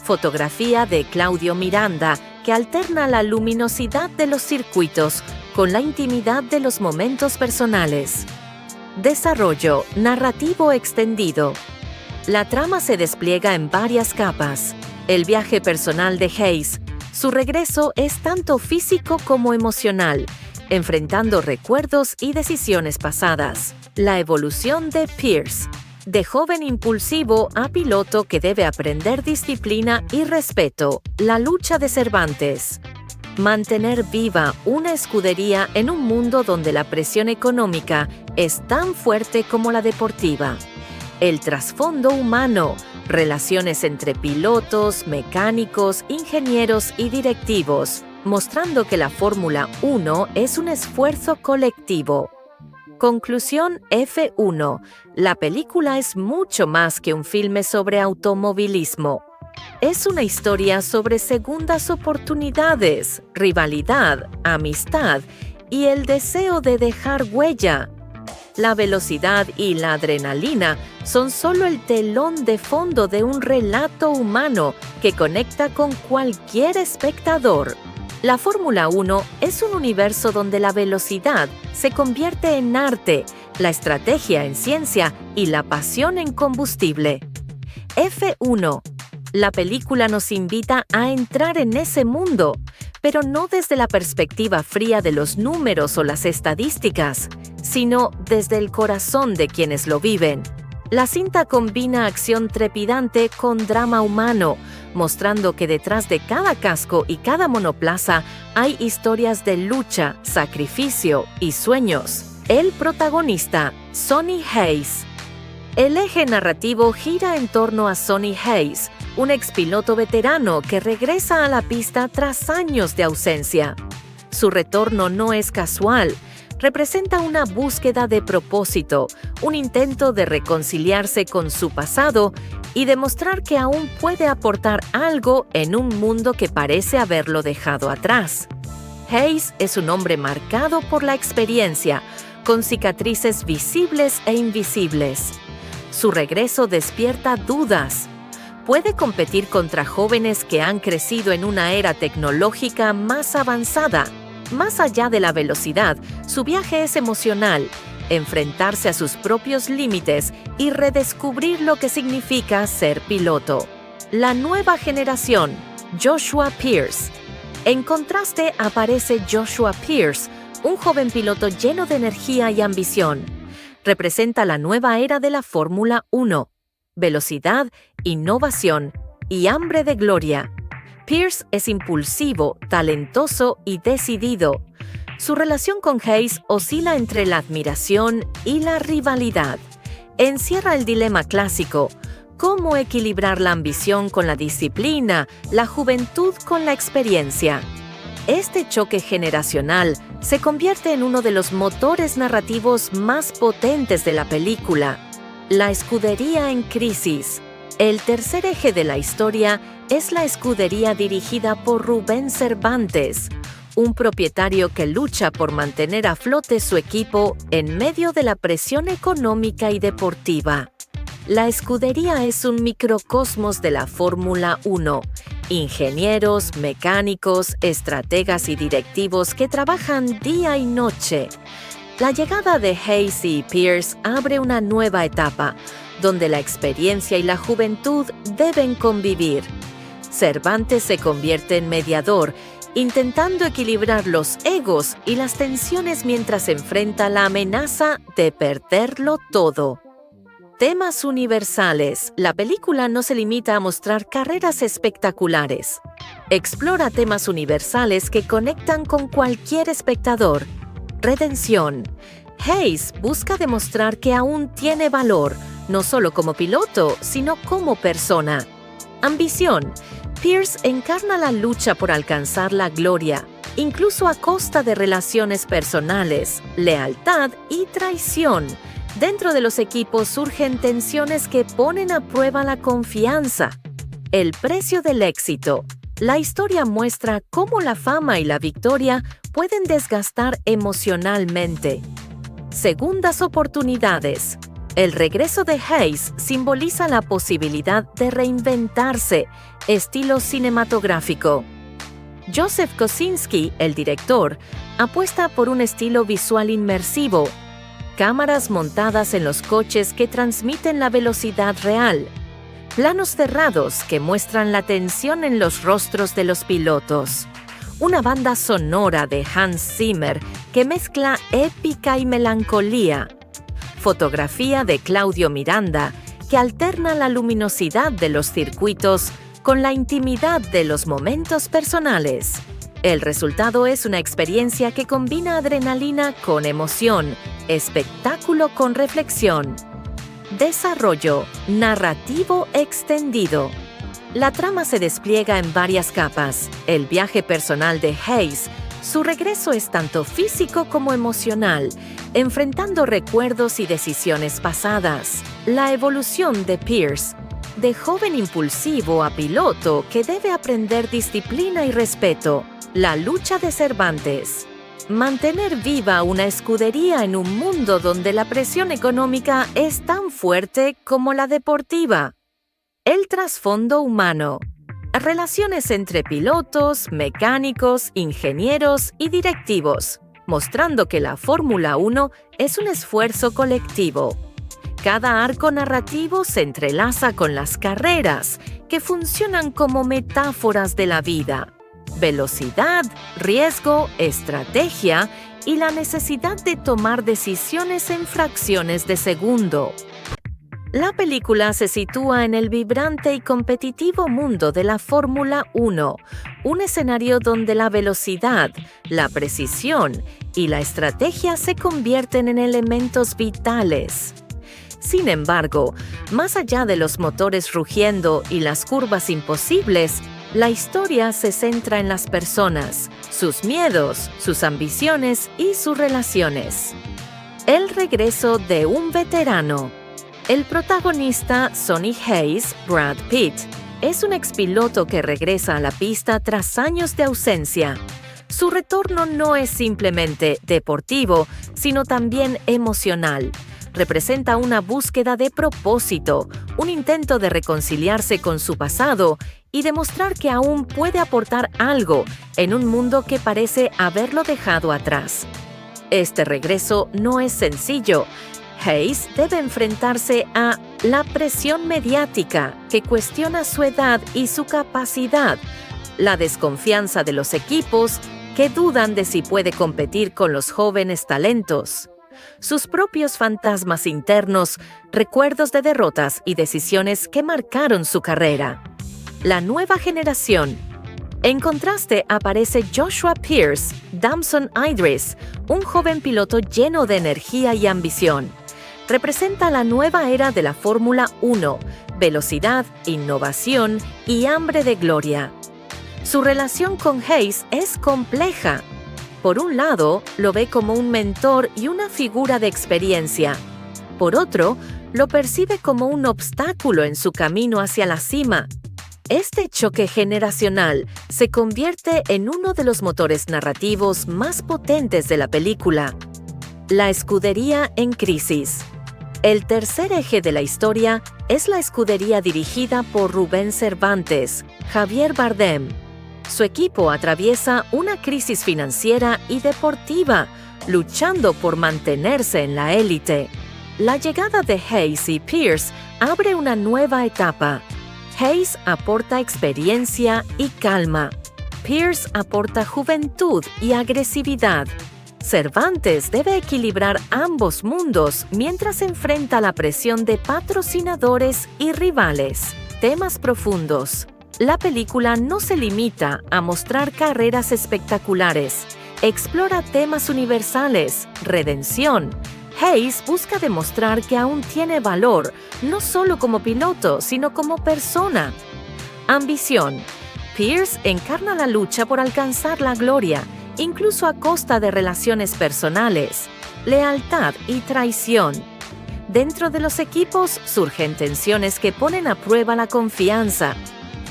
fotografía de Claudio Miranda que alterna la luminosidad de los circuitos con la intimidad de los momentos personales. Desarrollo narrativo extendido. La trama se despliega en varias capas. El viaje personal de Hayes. Su regreso es tanto físico como emocional, enfrentando recuerdos y decisiones pasadas. La evolución de Pierce. De joven impulsivo a piloto que debe aprender disciplina y respeto. La lucha de Cervantes. Mantener viva una escudería en un mundo donde la presión económica es tan fuerte como la deportiva. El trasfondo humano, relaciones entre pilotos, mecánicos, ingenieros y directivos, mostrando que la Fórmula 1 es un esfuerzo colectivo. Conclusión F1. La película es mucho más que un filme sobre automovilismo. Es una historia sobre segundas oportunidades, rivalidad, amistad y el deseo de dejar huella. La velocidad y la adrenalina son solo el telón de fondo de un relato humano que conecta con cualquier espectador. La Fórmula 1 es un universo donde la velocidad se convierte en arte, la estrategia en ciencia y la pasión en combustible. F1. La película nos invita a entrar en ese mundo, pero no desde la perspectiva fría de los números o las estadísticas, sino desde el corazón de quienes lo viven. La cinta combina acción trepidante con drama humano, mostrando que detrás de cada casco y cada monoplaza hay historias de lucha, sacrificio y sueños. El protagonista, Sonny Hayes. El eje narrativo gira en torno a Sonny Hayes, un expiloto veterano que regresa a la pista tras años de ausencia. Su retorno no es casual. Representa una búsqueda de propósito, un intento de reconciliarse con su pasado y demostrar que aún puede aportar algo en un mundo que parece haberlo dejado atrás. Hayes es un hombre marcado por la experiencia, con cicatrices visibles e invisibles. Su regreso despierta dudas. Puede competir contra jóvenes que han crecido en una era tecnológica más avanzada. Más allá de la velocidad, su viaje es emocional, enfrentarse a sus propios límites y redescubrir lo que significa ser piloto. La nueva generación, Joshua Pierce. En contraste aparece Joshua Pierce, un joven piloto lleno de energía y ambición. Representa la nueva era de la Fórmula 1. Velocidad, innovación y hambre de gloria. Pierce es impulsivo, talentoso y decidido. Su relación con Hayes oscila entre la admiración y la rivalidad. Encierra el dilema clásico: ¿cómo equilibrar la ambición con la disciplina, la juventud con la experiencia? Este choque generacional se convierte en uno de los motores narrativos más potentes de la película. La escudería en crisis. El tercer eje de la historia es la escudería dirigida por Rubén Cervantes, un propietario que lucha por mantener a flote su equipo en medio de la presión económica y deportiva. La escudería es un microcosmos de la Fórmula 1. Ingenieros, mecánicos, estrategas y directivos que trabajan día y noche. La llegada de Hayes y Pierce abre una nueva etapa, donde la experiencia y la juventud deben convivir. Cervantes se convierte en mediador, intentando equilibrar los egos y las tensiones mientras enfrenta la amenaza de perderlo todo. Temas universales. La película no se limita a mostrar carreras espectaculares. Explora temas universales que conectan con cualquier espectador. Redención. Hayes busca demostrar que aún tiene valor, no solo como piloto, sino como persona. Ambición. Pierce encarna la lucha por alcanzar la gloria, incluso a costa de relaciones personales, lealtad y traición. Dentro de los equipos surgen tensiones que ponen a prueba la confianza. El precio del éxito. La historia muestra cómo la fama y la victoria pueden desgastar emocionalmente. Segundas oportunidades. El regreso de Hayes simboliza la posibilidad de reinventarse, estilo cinematográfico. Joseph Kosinski, el director, apuesta por un estilo visual inmersivo, cámaras montadas en los coches que transmiten la velocidad real, planos cerrados que muestran la tensión en los rostros de los pilotos, una banda sonora de Hans Zimmer que mezcla épica y melancolía, fotografía de Claudio Miranda que alterna la luminosidad de los circuitos con la intimidad de los momentos personales. El resultado es una experiencia que combina adrenalina con emoción, espectáculo con reflexión. Desarrollo narrativo extendido. La trama se despliega en varias capas. El viaje personal de Hayes, su regreso es tanto físico como emocional, enfrentando recuerdos y decisiones pasadas. La evolución de Pierce, de joven impulsivo a piloto que debe aprender disciplina y respeto. La lucha de Cervantes. Mantener viva una escudería en un mundo donde la presión económica es tan fuerte como la deportiva. El trasfondo humano. Relaciones entre pilotos, mecánicos, ingenieros y directivos, mostrando que la Fórmula 1 es un esfuerzo colectivo. Cada arco narrativo se entrelaza con las carreras, que funcionan como metáforas de la vida. Velocidad, riesgo, estrategia y la necesidad de tomar decisiones en fracciones de segundo. La película se sitúa en el vibrante y competitivo mundo de la Fórmula 1, un escenario donde la velocidad, la precisión y la estrategia se convierten en elementos vitales. Sin embargo, más allá de los motores rugiendo y las curvas imposibles, la historia se centra en las personas, sus miedos, sus ambiciones y sus relaciones. El regreso de un veterano. El protagonista, Sonny Hayes, Brad Pitt, es un expiloto que regresa a la pista tras años de ausencia. Su retorno no es simplemente deportivo, sino también emocional. Representa una búsqueda de propósito, un intento de reconciliarse con su pasado y demostrar que aún puede aportar algo en un mundo que parece haberlo dejado atrás. Este regreso no es sencillo. Hayes debe enfrentarse a la presión mediática que cuestiona su edad y su capacidad, la desconfianza de los equipos que dudan de si puede competir con los jóvenes talentos, sus propios fantasmas internos, recuerdos de derrotas y decisiones que marcaron su carrera. La nueva generación. En contraste aparece Joshua Pierce, Damson Idris, un joven piloto lleno de energía y ambición. Representa la nueva era de la Fórmula 1, velocidad, innovación y hambre de gloria. Su relación con Hayes es compleja. Por un lado, lo ve como un mentor y una figura de experiencia. Por otro, lo percibe como un obstáculo en su camino hacia la cima. Este choque generacional se convierte en uno de los motores narrativos más potentes de la película. La escudería en crisis. El tercer eje de la historia es la escudería dirigida por Rubén Cervantes, Javier Bardem. Su equipo atraviesa una crisis financiera y deportiva, luchando por mantenerse en la élite. La llegada de Hayes y Pierce abre una nueva etapa. Hayes aporta experiencia y calma. Pierce aporta juventud y agresividad. Cervantes debe equilibrar ambos mundos mientras enfrenta la presión de patrocinadores y rivales. Temas profundos. La película no se limita a mostrar carreras espectaculares. Explora temas universales, redención. Hayes busca demostrar que aún tiene valor, no solo como piloto, sino como persona. Ambición. Pierce encarna la lucha por alcanzar la gloria, incluso a costa de relaciones personales, lealtad y traición. Dentro de los equipos surgen tensiones que ponen a prueba la confianza.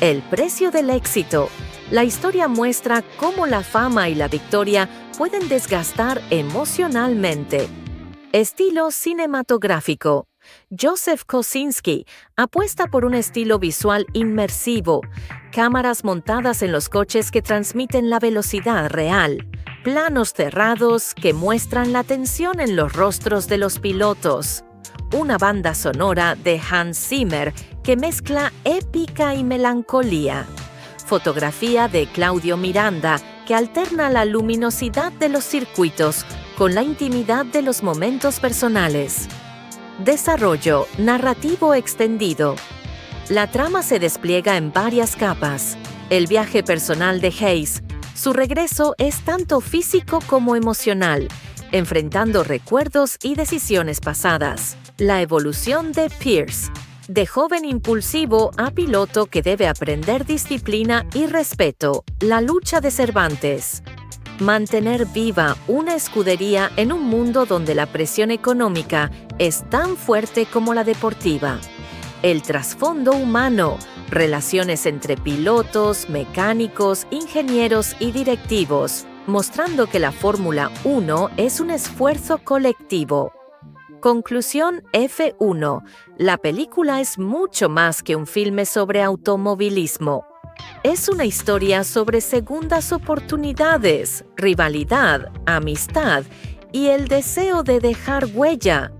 El precio del éxito. La historia muestra cómo la fama y la victoria pueden desgastar emocionalmente. Estilo cinematográfico. Joseph Kosinski apuesta por un estilo visual inmersivo, cámaras montadas en los coches que transmiten la velocidad real, planos cerrados que muestran la tensión en los rostros de los pilotos, una banda sonora de Hans Zimmer que mezcla épica y melancolía, fotografía de Claudio Miranda que alterna la luminosidad de los circuitos con la intimidad de los momentos personales. Desarrollo narrativo extendido. La trama se despliega en varias capas. El viaje personal de Hayes. Su regreso es tanto físico como emocional, enfrentando recuerdos y decisiones pasadas. La evolución de Pierce. De joven impulsivo a piloto que debe aprender disciplina y respeto. La lucha de Cervantes. Mantener viva una escudería en un mundo donde la presión económica es tan fuerte como la deportiva. El trasfondo humano, relaciones entre pilotos, mecánicos, ingenieros y directivos, mostrando que la Fórmula 1 es un esfuerzo colectivo. Conclusión F1. La película es mucho más que un filme sobre automovilismo. Es una historia sobre segundas oportunidades, rivalidad, amistad y el deseo de dejar huella.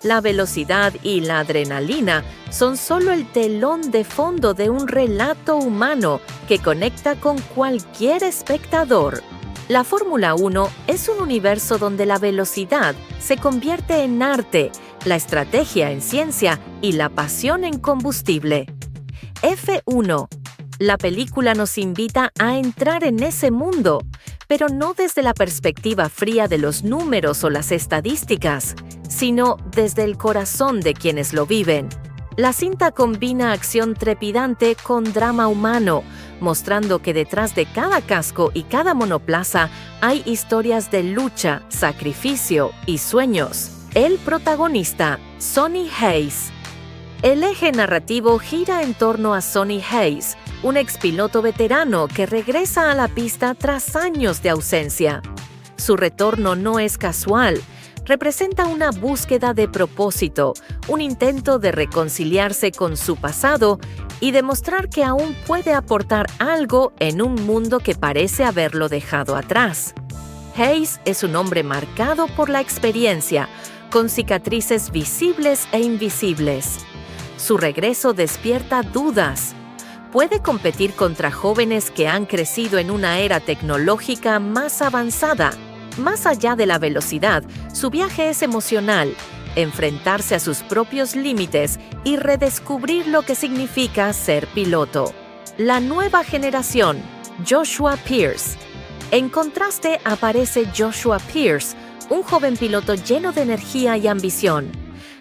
La velocidad y la adrenalina son solo el telón de fondo de un relato humano que conecta con cualquier espectador. La Fórmula 1 es un universo donde la velocidad se convierte en arte, la estrategia en ciencia y la pasión en combustible. F1. La película nos invita a entrar en ese mundo, pero no desde la perspectiva fría de los números o las estadísticas, sino desde el corazón de quienes lo viven. La cinta combina acción trepidante con drama humano, mostrando que detrás de cada casco y cada monoplaza hay historias de lucha, sacrificio y sueños. El protagonista, Sonny Hayes. El eje narrativo gira en torno a Sonny Hayes, un expiloto veterano que regresa a la pista tras años de ausencia. Su retorno no es casual. Representa una búsqueda de propósito, un intento de reconciliarse con su pasado y demostrar que aún puede aportar algo en un mundo que parece haberlo dejado atrás. Hayes es un hombre marcado por la experiencia, con cicatrices visibles e invisibles. Su regreso despierta dudas. Puede competir contra jóvenes que han crecido en una era tecnológica más avanzada. Más allá de la velocidad, su viaje es emocional, enfrentarse a sus propios límites y redescubrir lo que significa ser piloto. La nueva generación, Joshua Pierce. En contraste aparece Joshua Pierce, un joven piloto lleno de energía y ambición.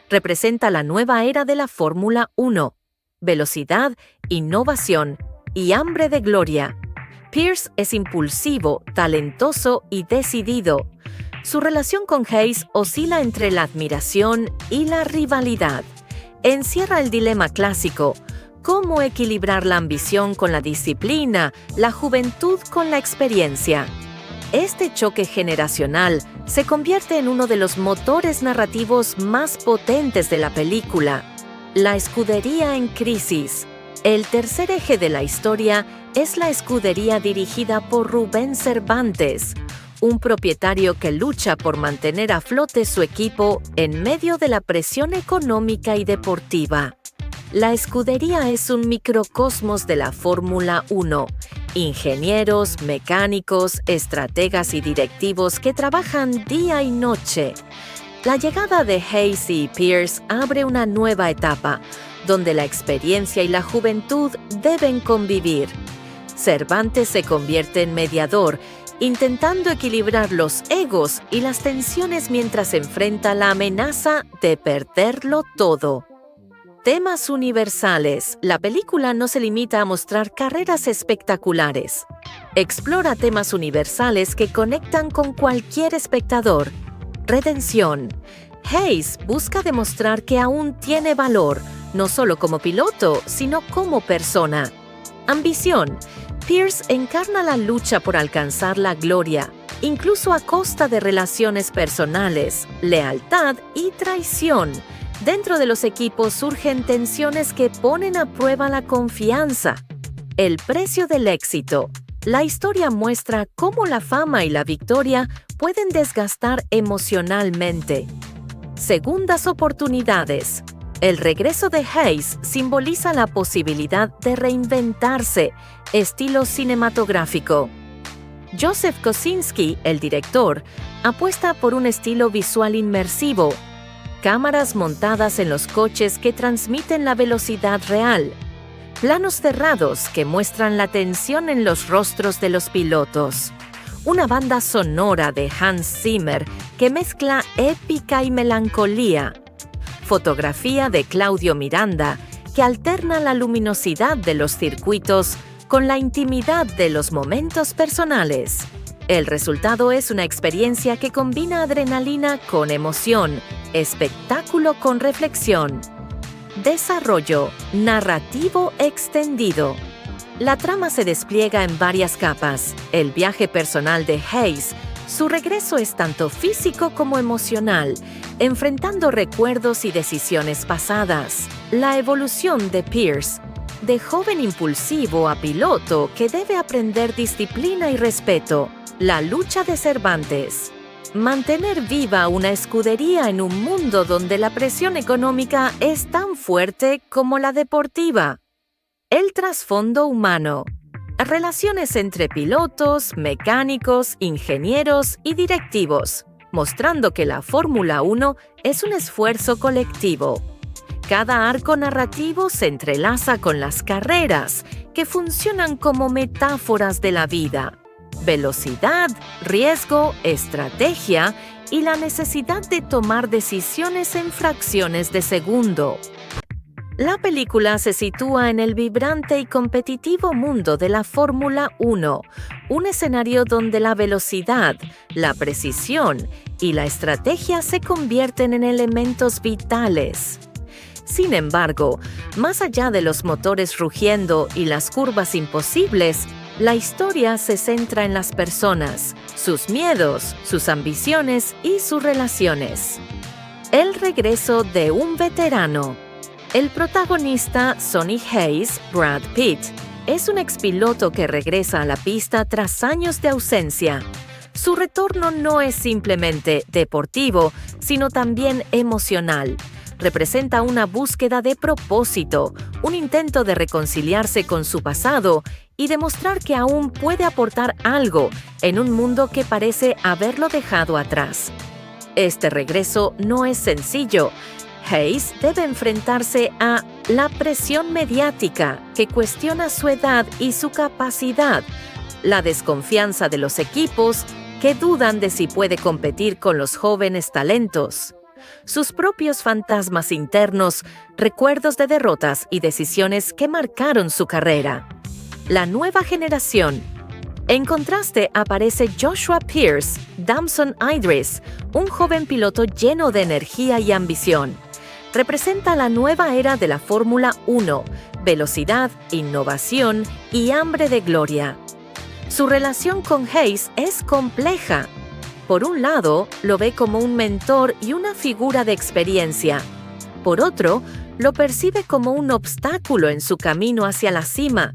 Representa la nueva era de la Fórmula 1. Velocidad, innovación y hambre de gloria. Pierce es impulsivo, talentoso y decidido. Su relación con Hayes oscila entre la admiración y la rivalidad. Encierra el dilema clásico: ¿cómo equilibrar la ambición con la disciplina, la juventud con la experiencia? Este choque generacional se convierte en uno de los motores narrativos más potentes de la película. La escudería en crisis. El tercer eje de la historia es la escudería dirigida por Rubén Cervantes, un propietario que lucha por mantener a flote su equipo en medio de la presión económica y deportiva. La escudería es un microcosmos de la Fórmula 1. Ingenieros, mecánicos, estrategas y directivos que trabajan día y noche. La llegada de Hayes y Pierce abre una nueva etapa, donde la experiencia y la juventud deben convivir. Cervantes se convierte en mediador, intentando equilibrar los egos y las tensiones mientras enfrenta la amenaza de perderlo todo. Temas universales. La película no se limita a mostrar carreras espectaculares. Explora temas universales que conectan con cualquier espectador. Redención. Hayes busca demostrar que aún tiene valor, no solo como piloto, sino como persona. Ambición. Pierce encarna la lucha por alcanzar la gloria, incluso a costa de relaciones personales, lealtad y traición. Dentro de los equipos surgen tensiones que ponen a prueba la confianza. El precio del éxito. La historia muestra cómo la fama y la victoria pueden desgastar emocionalmente. Segundas oportunidades. El regreso de Hayes simboliza la posibilidad de reinventarse, estilo cinematográfico. Joseph Kosinski, el director, apuesta por un estilo visual inmersivo, cámaras montadas en los coches que transmiten la velocidad real, planos cerrados que muestran la tensión en los rostros de los pilotos, una banda sonora de Hans Zimmer que mezcla épica y melancolía, fotografía de Claudio Miranda que alterna la luminosidad de los circuitos con la intimidad de los momentos personales. El resultado es una experiencia que combina adrenalina con emoción, espectáculo con reflexión. Desarrollo narrativo extendido. La trama se despliega en varias capas. El viaje personal de Hayes, su regreso es tanto físico como emocional, enfrentando recuerdos y decisiones pasadas. La evolución de Pierce, de joven impulsivo a piloto que debe aprender disciplina y respeto. La lucha de Cervantes. Mantener viva una escudería en un mundo donde la presión económica es tan fuerte como la deportiva. El trasfondo humano. Relaciones entre pilotos, mecánicos, ingenieros y directivos, mostrando que la Fórmula 1 es un esfuerzo colectivo. Cada arco narrativo se entrelaza con las carreras, que funcionan como metáforas de la vida. Velocidad, riesgo, estrategia y la necesidad de tomar decisiones en fracciones de segundo. La película se sitúa en el vibrante y competitivo mundo de la Fórmula 1, un escenario donde la velocidad, la precisión y la estrategia se convierten en elementos vitales. Sin embargo, más allá de los motores rugiendo y las curvas imposibles, la historia se centra en las personas, sus miedos, sus ambiciones y sus relaciones. El regreso de un veterano. El protagonista, Sonny Hayes, Brad Pitt, es un expiloto que regresa a la pista tras años de ausencia. Su retorno no es simplemente deportivo, sino también emocional. Representa una búsqueda de propósito, un intento de reconciliarse con su pasado y demostrar que aún puede aportar algo en un mundo que parece haberlo dejado atrás. Este regreso no es sencillo. Hayes debe enfrentarse a la presión mediática que cuestiona su edad y su capacidad, la desconfianza de los equipos que dudan de si puede competir con los jóvenes talentos, sus propios fantasmas internos, recuerdos de derrotas y decisiones que marcaron su carrera. La nueva generación. En contraste, aparece Joshua Pierce, Damson Idris, un joven piloto lleno de energía y ambición. Representa la nueva era de la Fórmula 1, velocidad, innovación y hambre de gloria. Su relación con Hayes es compleja. Por un lado, lo ve como un mentor y una figura de experiencia. Por otro, lo percibe como un obstáculo en su camino hacia la cima.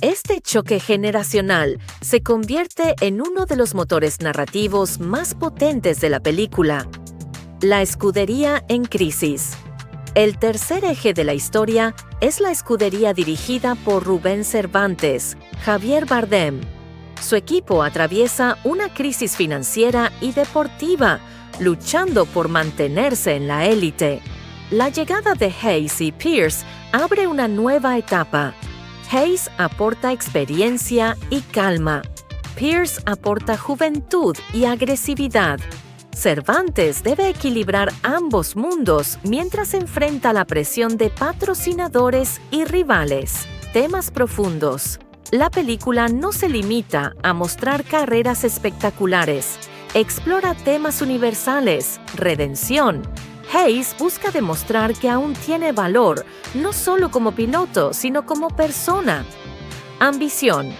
Este choque generacional se convierte en uno de los motores narrativos más potentes de la película. La escudería en crisis. El tercer eje de la historia es la escudería dirigida por Rubén Cervantes, Javier Bardem. Su equipo atraviesa una crisis financiera y deportiva, luchando por mantenerse en la élite. La llegada de Hayes y Pierce abre una nueva etapa. Hayes aporta experiencia y calma. Pierce aporta juventud y agresividad. Cervantes debe equilibrar ambos mundos mientras enfrenta la presión de patrocinadores y rivales. Temas profundos. La película no se limita a mostrar carreras espectaculares. Explora temas universales, redención. Hayes busca demostrar que aún tiene valor, no solo como piloto, sino como persona. Ambición.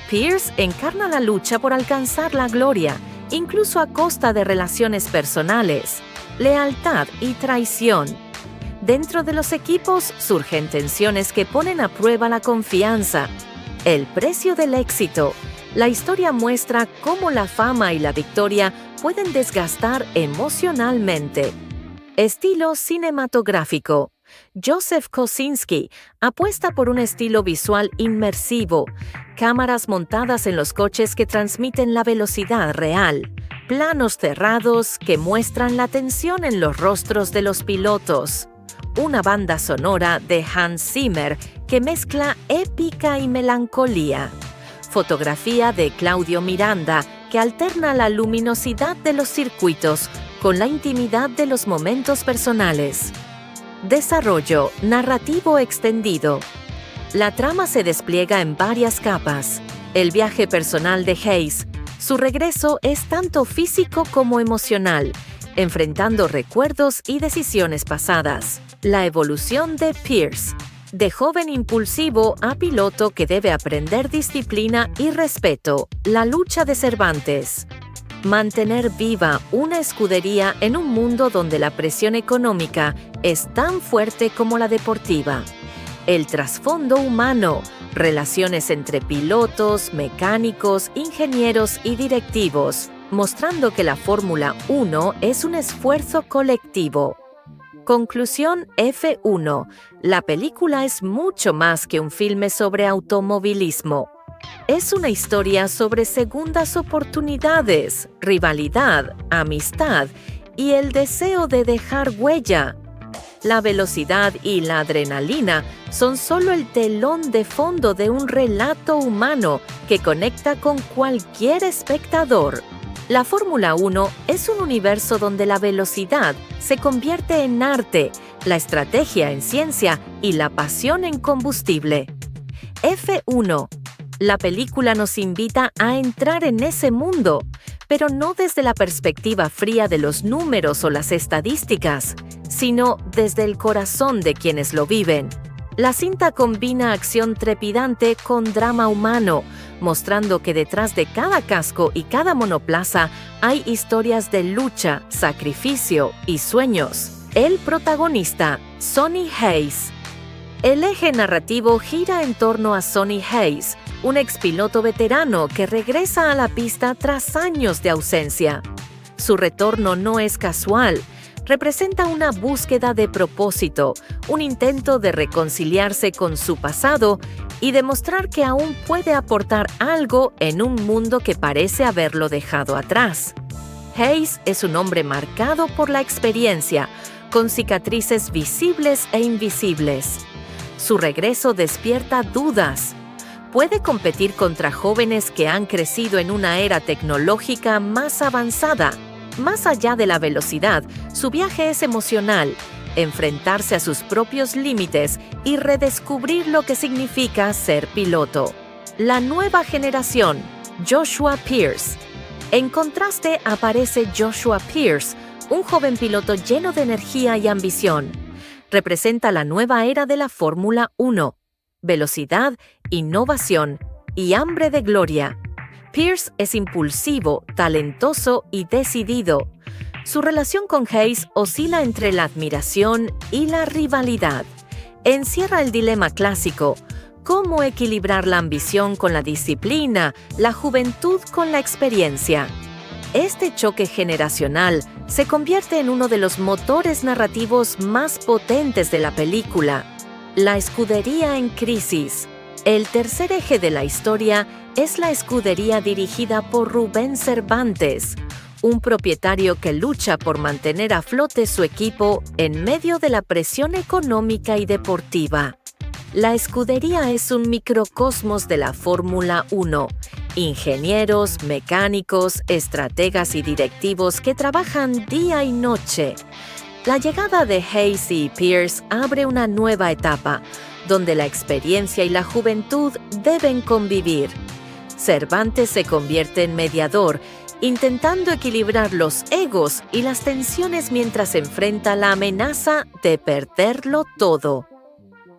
Pierce encarna la lucha por alcanzar la gloria, incluso a costa de relaciones personales, lealtad y traición. Dentro de los equipos surgen tensiones que ponen a prueba la confianza. El precio del éxito. La historia muestra cómo la fama y la victoria pueden desgastar emocionalmente. Estilo cinematográfico. Joseph Kosinski apuesta por un estilo visual inmersivo, cámaras montadas en los coches que transmiten la velocidad real, planos cerrados que muestran la tensión en los rostros de los pilotos, una banda sonora de Hans Zimmer que mezcla épica y melancolía, fotografía de Claudio Miranda que alterna la luminosidad de los circuitos con la intimidad de los momentos personales. Desarrollo narrativo extendido. La trama se despliega en varias capas. El viaje personal de Hayes. Su regreso es tanto físico como emocional, enfrentando recuerdos y decisiones pasadas. La evolución de Pierce. De joven impulsivo a piloto que debe aprender disciplina y respeto. La lucha de Cervantes. Mantener viva una escudería en un mundo donde la presión económica es tan fuerte como la deportiva. El trasfondo humano, relaciones entre pilotos, mecánicos, ingenieros y directivos, mostrando que la Fórmula 1 es un esfuerzo colectivo. Conclusión F1. La película es mucho más que un filme sobre automovilismo. Es una historia sobre segundas oportunidades, rivalidad, amistad y el deseo de dejar huella. La velocidad y la adrenalina son solo el telón de fondo de un relato humano que conecta con cualquier espectador. La Fórmula 1 es un universo donde la velocidad se convierte en arte, la estrategia en ciencia y la pasión en combustible. F1. La película nos invita a entrar en ese mundo, pero no desde la perspectiva fría de los números o las estadísticas, sino desde el corazón de quienes lo viven. La cinta combina acción trepidante con drama humano, mostrando que detrás de cada casco y cada monoplaza hay historias de lucha, sacrificio y sueños. El protagonista, Sonny Hayes. El eje narrativo gira en torno a Sonny Hayes, un expiloto veterano que regresa a la pista tras años de ausencia. Su retorno no es casual, representa una búsqueda de propósito, un intento de reconciliarse con su pasado y demostrar que aún puede aportar algo en un mundo que parece haberlo dejado atrás. Hayes es un hombre marcado por la experiencia, con cicatrices visibles e invisibles. Su regreso despierta dudas. Puede competir contra jóvenes que han crecido en una era tecnológica más avanzada. Más allá de la velocidad, su viaje es emocional, enfrentarse a sus propios límites y redescubrir lo que significa ser piloto. La nueva generación. Joshua Pierce. En contraste aparece Joshua Pierce, un joven piloto lleno de energía y ambición. Representa la nueva era de la Fórmula 1. Velocidad, innovación y hambre de gloria. Pierce es impulsivo, talentoso y decidido. Su relación con Hayes oscila entre la admiración y la rivalidad. Encierra el dilema clásico: ¿cómo equilibrar la ambición con la disciplina, la juventud con la experiencia? Este choque generacional se convierte en uno de los motores narrativos más potentes de la película. La escudería en crisis. El tercer eje de la historia es la escudería dirigida por Rubén Cervantes, un propietario que lucha por mantener a flote su equipo en medio de la presión económica y deportiva. La escudería es un microcosmos de la Fórmula 1. Ingenieros, mecánicos, estrategas y directivos que trabajan día y noche. La llegada de Hayes y Pierce abre una nueva etapa, donde la experiencia y la juventud deben convivir. Cervantes se convierte en mediador, intentando equilibrar los egos y las tensiones mientras enfrenta la amenaza de perderlo todo.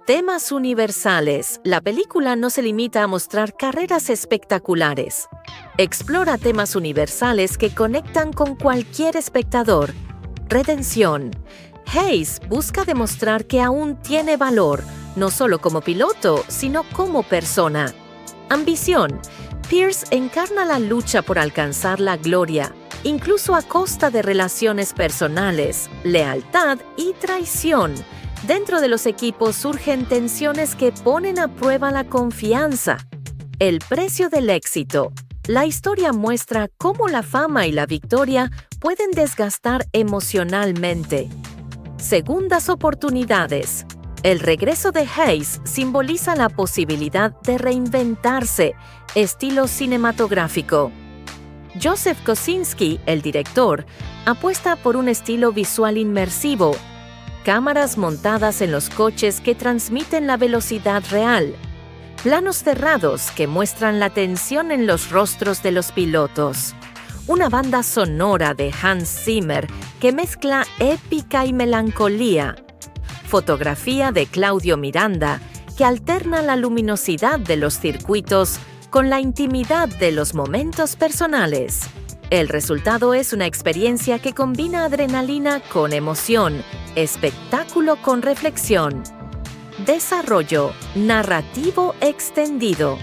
Temas universales. La película no se limita a mostrar carreras espectaculares. Explora temas universales que conectan con cualquier espectador. Redención. Hayes busca demostrar que aún tiene valor, no solo como piloto, sino como persona. Ambición. Pierce encarna la lucha por alcanzar la gloria, incluso a costa de relaciones personales, lealtad y traición. Dentro de los equipos surgen tensiones que ponen a prueba la confianza. El precio del éxito. La historia muestra cómo la fama y la victoria pueden desgastar emocionalmente. Segundas oportunidades. El regreso de Hayes simboliza la posibilidad de reinventarse, estilo cinematográfico. Joseph Kosinski, el director, apuesta por un estilo visual inmersivo. Cámaras montadas en los coches que transmiten la velocidad real. Planos cerrados que muestran la tensión en los rostros de los pilotos. Una banda sonora de Hans Zimmer que mezcla épica y melancolía. Fotografía de Claudio Miranda que alterna la luminosidad de los circuitos con la intimidad de los momentos personales. El resultado es una experiencia que combina adrenalina con emoción, espectáculo con reflexión. Desarrollo narrativo extendido.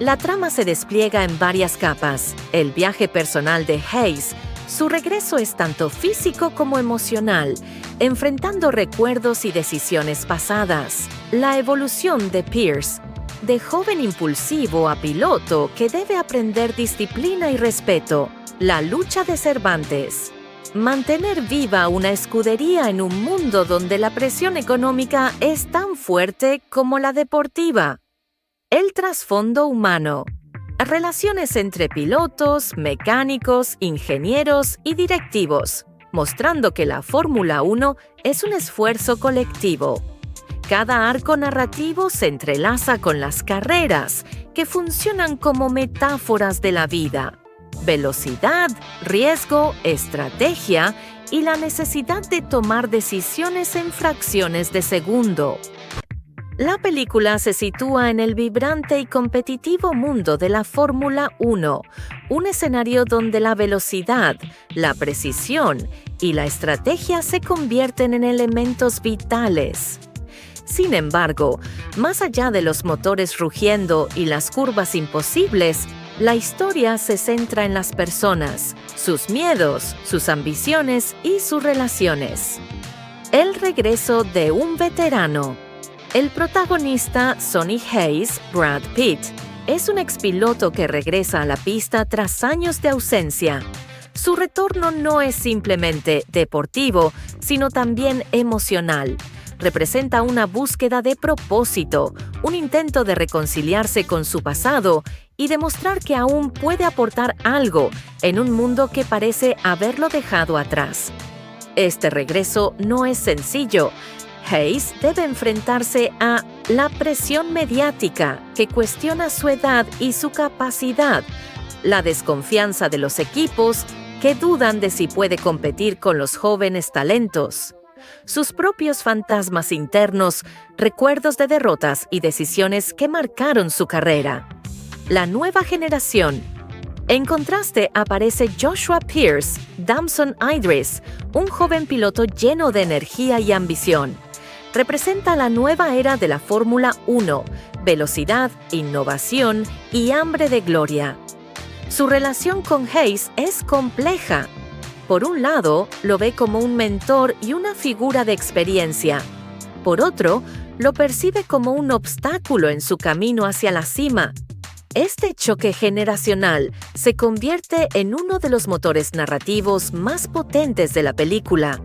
La trama se despliega en varias capas. El viaje personal de Hayes, su regreso es tanto físico como emocional, enfrentando recuerdos y decisiones pasadas. La evolución de Pierce, de joven impulsivo a piloto que debe aprender disciplina y respeto. La lucha de Cervantes. Mantener viva una escudería en un mundo donde la presión económica es tan fuerte como la deportiva. El trasfondo humano. Relaciones entre pilotos, mecánicos, ingenieros y directivos, mostrando que la Fórmula 1 es un esfuerzo colectivo. Cada arco narrativo se entrelaza con las carreras, que funcionan como metáforas de la vida. Velocidad, riesgo, estrategia y la necesidad de tomar decisiones en fracciones de segundo. La película se sitúa en el vibrante y competitivo mundo de la Fórmula 1, un escenario donde la velocidad, la precisión y la estrategia se convierten en elementos vitales. Sin embargo, más allá de los motores rugiendo y las curvas imposibles, la historia se centra en las personas, sus miedos, sus ambiciones y sus relaciones. El regreso de un veterano. El protagonista, Sonny Hayes, Brad Pitt, es un expiloto que regresa a la pista tras años de ausencia. Su retorno no es simplemente deportivo, sino también emocional. Representa una búsqueda de propósito, un intento de reconciliarse con su pasado y demostrar que aún puede aportar algo en un mundo que parece haberlo dejado atrás. Este regreso no es sencillo. Hayes debe enfrentarse a la presión mediática que cuestiona su edad y su capacidad, la desconfianza de los equipos que dudan de si puede competir con los jóvenes talentos, sus propios fantasmas internos, recuerdos de derrotas y decisiones que marcaron su carrera. La nueva generación. En contraste aparece Joshua Pierce, Damson Idris, un joven piloto lleno de energía y ambición. Representa la nueva era de la Fórmula 1, velocidad, innovación y hambre de gloria. Su relación con Hayes es compleja. Por un lado, lo ve como un mentor y una figura de experiencia. Por otro, lo percibe como un obstáculo en su camino hacia la cima. Este choque generacional se convierte en uno de los motores narrativos más potentes de la película.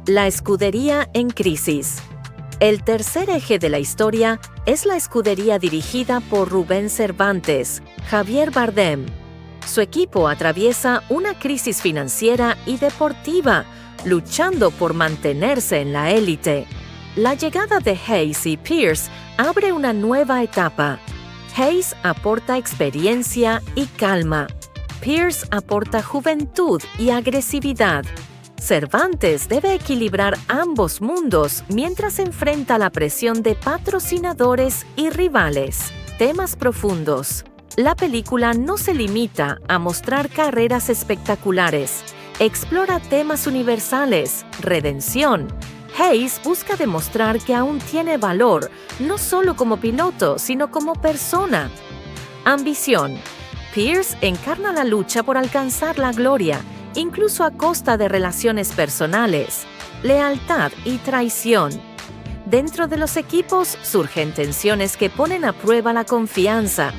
La escudería en crisis. El tercer eje de la historia es la escudería dirigida por Rubén Cervantes, Javier Bardem. Su equipo atraviesa una crisis financiera y deportiva, luchando por mantenerse en la élite. La llegada de Hayes y Pierce abre una nueva etapa. Hayes aporta experiencia y calma. Pierce aporta juventud y agresividad. Cervantes debe equilibrar ambos mundos mientras enfrenta la presión de patrocinadores y rivales. Temas profundos. La película no se limita a mostrar carreras espectaculares. Explora temas universales, redención. Hayes busca demostrar que aún tiene valor, no solo como piloto, sino como persona. Ambición. Pierce encarna la lucha por alcanzar la gloria, incluso a costa de relaciones personales, lealtad y traición. Dentro de los equipos surgen tensiones que ponen a prueba la confianza.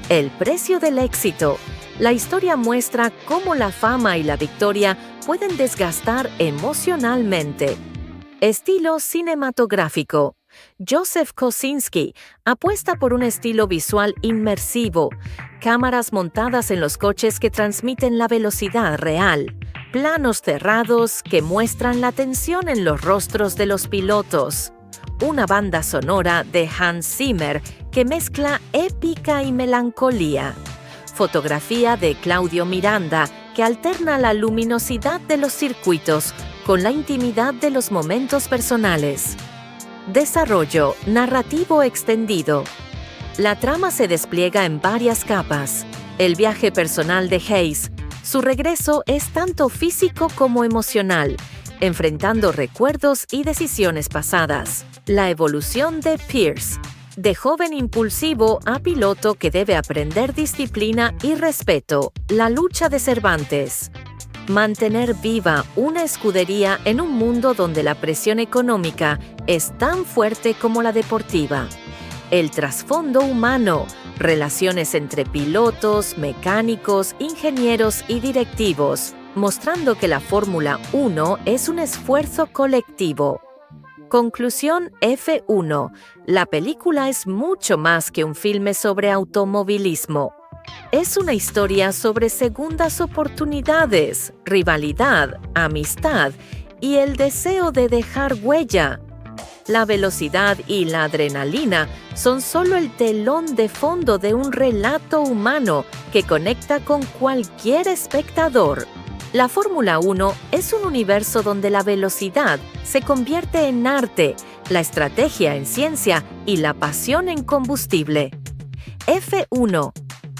El precio del éxito. La historia muestra cómo la fama y la victoria pueden desgastar emocionalmente. Estilo cinematográfico. Joseph Kosinski apuesta por un estilo visual inmersivo, cámaras montadas en los coches que transmiten la velocidad real, planos cerrados que muestran la tensión en los rostros de los pilotos, una banda sonora de Hans Zimmer que mezcla épica y melancolía, fotografía de Claudio Miranda que alterna la luminosidad de los circuitos con la intimidad de los momentos personales. Desarrollo narrativo extendido. La trama se despliega en varias capas. El viaje personal de Hayes. Su regreso es tanto físico como emocional, enfrentando recuerdos y decisiones pasadas. La evolución de Pierce. De joven impulsivo a piloto que debe aprender disciplina y respeto. La lucha de Cervantes. Mantener viva una escudería en un mundo donde la presión económica es tan fuerte como la deportiva. El trasfondo humano, relaciones entre pilotos, mecánicos, ingenieros y directivos, mostrando que la Fórmula 1 es un esfuerzo colectivo. Conclusión F1. La película es mucho más que un filme sobre automovilismo. Es una historia sobre segundas oportunidades, rivalidad, amistad y el deseo de dejar huella. La velocidad y la adrenalina son solo el telón de fondo de un relato humano que conecta con cualquier espectador. La Fórmula 1 es un universo donde la velocidad se convierte en arte, la estrategia en ciencia y la pasión en combustible. F1.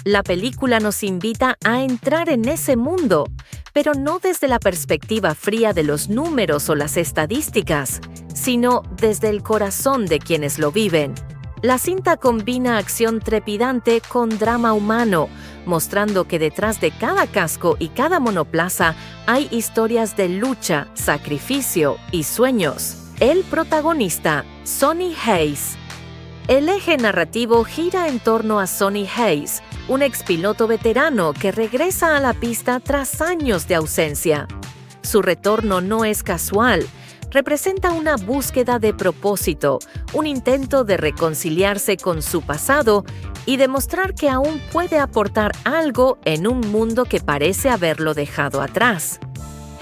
La película nos invita a entrar en ese mundo, pero no desde la perspectiva fría de los números o las estadísticas, sino desde el corazón de quienes lo viven. La cinta combina acción trepidante con drama humano, mostrando que detrás de cada casco y cada monoplaza hay historias de lucha, sacrificio y sueños. El protagonista, Sonny Hayes. El eje narrativo gira en torno a Sonny Hayes, un expiloto veterano que regresa a la pista tras años de ausencia. Su retorno no es casual. Representa una búsqueda de propósito, un intento de reconciliarse con su pasado y demostrar que aún puede aportar algo en un mundo que parece haberlo dejado atrás.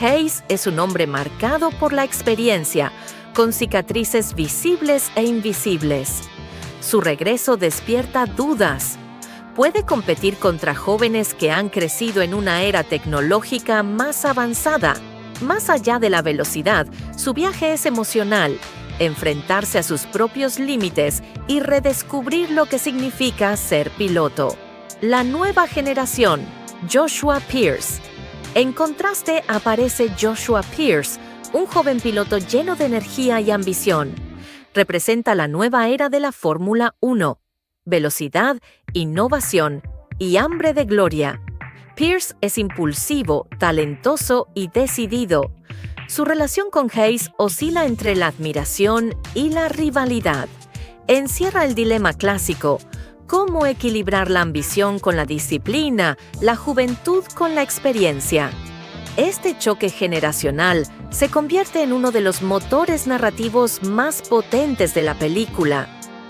Hayes es un hombre marcado por la experiencia, con cicatrices visibles e invisibles. Su regreso despierta dudas. Puede competir contra jóvenes que han crecido en una era tecnológica más avanzada. Más allá de la velocidad, su viaje es emocional, enfrentarse a sus propios límites y redescubrir lo que significa ser piloto. La nueva generación, Joshua Pierce. En contraste aparece Joshua Pierce, un joven piloto lleno de energía y ambición. Representa la nueva era de la Fórmula 1. Velocidad, innovación y hambre de gloria. Pierce es impulsivo, talentoso y decidido. Su relación con Hayes oscila entre la admiración y la rivalidad. Encierra el dilema clásico: ¿cómo equilibrar la ambición con la disciplina, la juventud con la experiencia? Este choque generacional se convierte en uno de los motores narrativos más potentes de la película.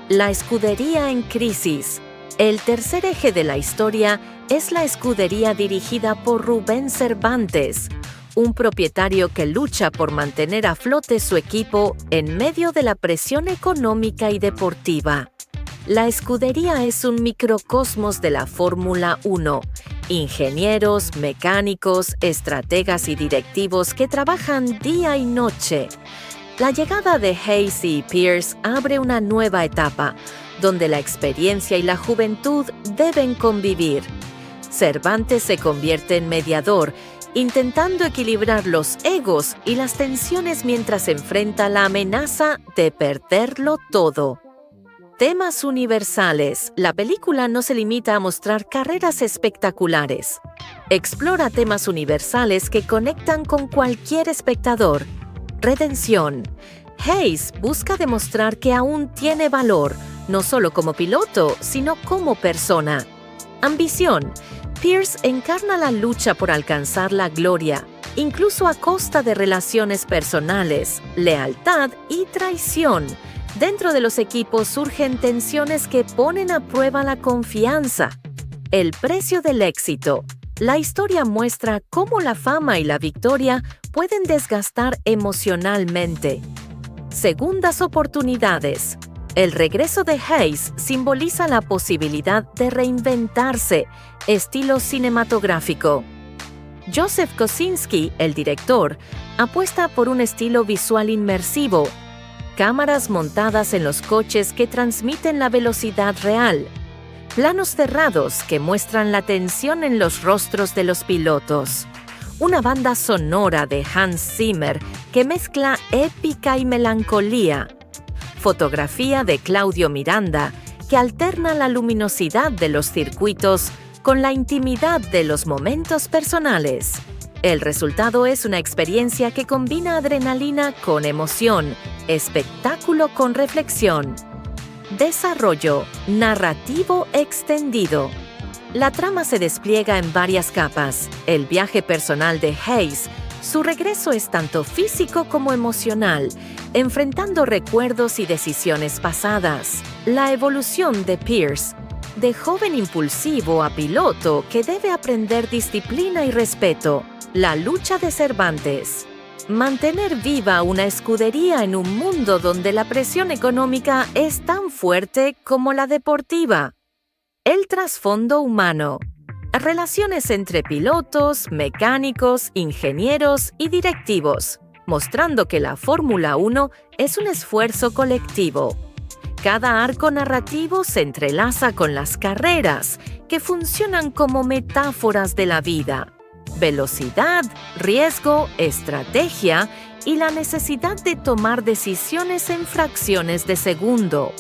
La escudería en crisis. El tercer eje de la historia es la escudería dirigida por Rubén Cervantes, un propietario que lucha por mantener a flote su equipo en medio de la presión económica y deportiva. La escudería es un microcosmos de la Fórmula 1. Ingenieros, mecánicos, estrategas y directivos que trabajan día y noche. La llegada de Hayes y Pierce abre una nueva etapa, donde la experiencia y la juventud deben convivir. Cervantes se convierte en mediador, intentando equilibrar los egos y las tensiones mientras enfrenta la amenaza de perderlo todo. Temas universales. La película no se limita a mostrar carreras espectaculares. Explora temas universales que conectan con cualquier espectador. Redención. Hayes busca demostrar que aún tiene valor, no solo como piloto, sino como persona. Ambición. Pierce encarna la lucha por alcanzar la gloria, incluso a costa de relaciones personales, lealtad y traición. Dentro de los equipos surgen tensiones que ponen a prueba la confianza. El precio del éxito. La historia muestra cómo la fama y la victoria pueden desgastar emocionalmente. Segundas oportunidades. El regreso de Hayes simboliza la posibilidad de reinventarse, estilo cinematográfico. Joseph Kosinski, el director, apuesta por un estilo visual inmersivo, cámaras montadas en los coches que transmiten la velocidad real, planos cerrados que muestran la tensión en los rostros de los pilotos, una banda sonora de Hans Zimmer que mezcla épica y melancolía, fotografía de Claudio Miranda que alterna la luminosidad de los circuitos con la intimidad de los momentos personales. El resultado es una experiencia que combina adrenalina con emoción, espectáculo con reflexión. Desarrollo narrativo extendido. La trama se despliega en varias capas. El viaje personal de Hayes, su regreso es tanto físico como emocional, enfrentando recuerdos y decisiones pasadas. La evolución de Pierce, de joven impulsivo a piloto que debe aprender disciplina y respeto. La lucha de Cervantes. Mantener viva una escudería en un mundo donde la presión económica es tan fuerte como la deportiva. El trasfondo humano. Relaciones entre pilotos, mecánicos, ingenieros y directivos, mostrando que la Fórmula 1 es un esfuerzo colectivo. Cada arco narrativo se entrelaza con las carreras, que funcionan como metáforas de la vida. Velocidad, riesgo, estrategia y la necesidad de tomar decisiones en fracciones de segundo.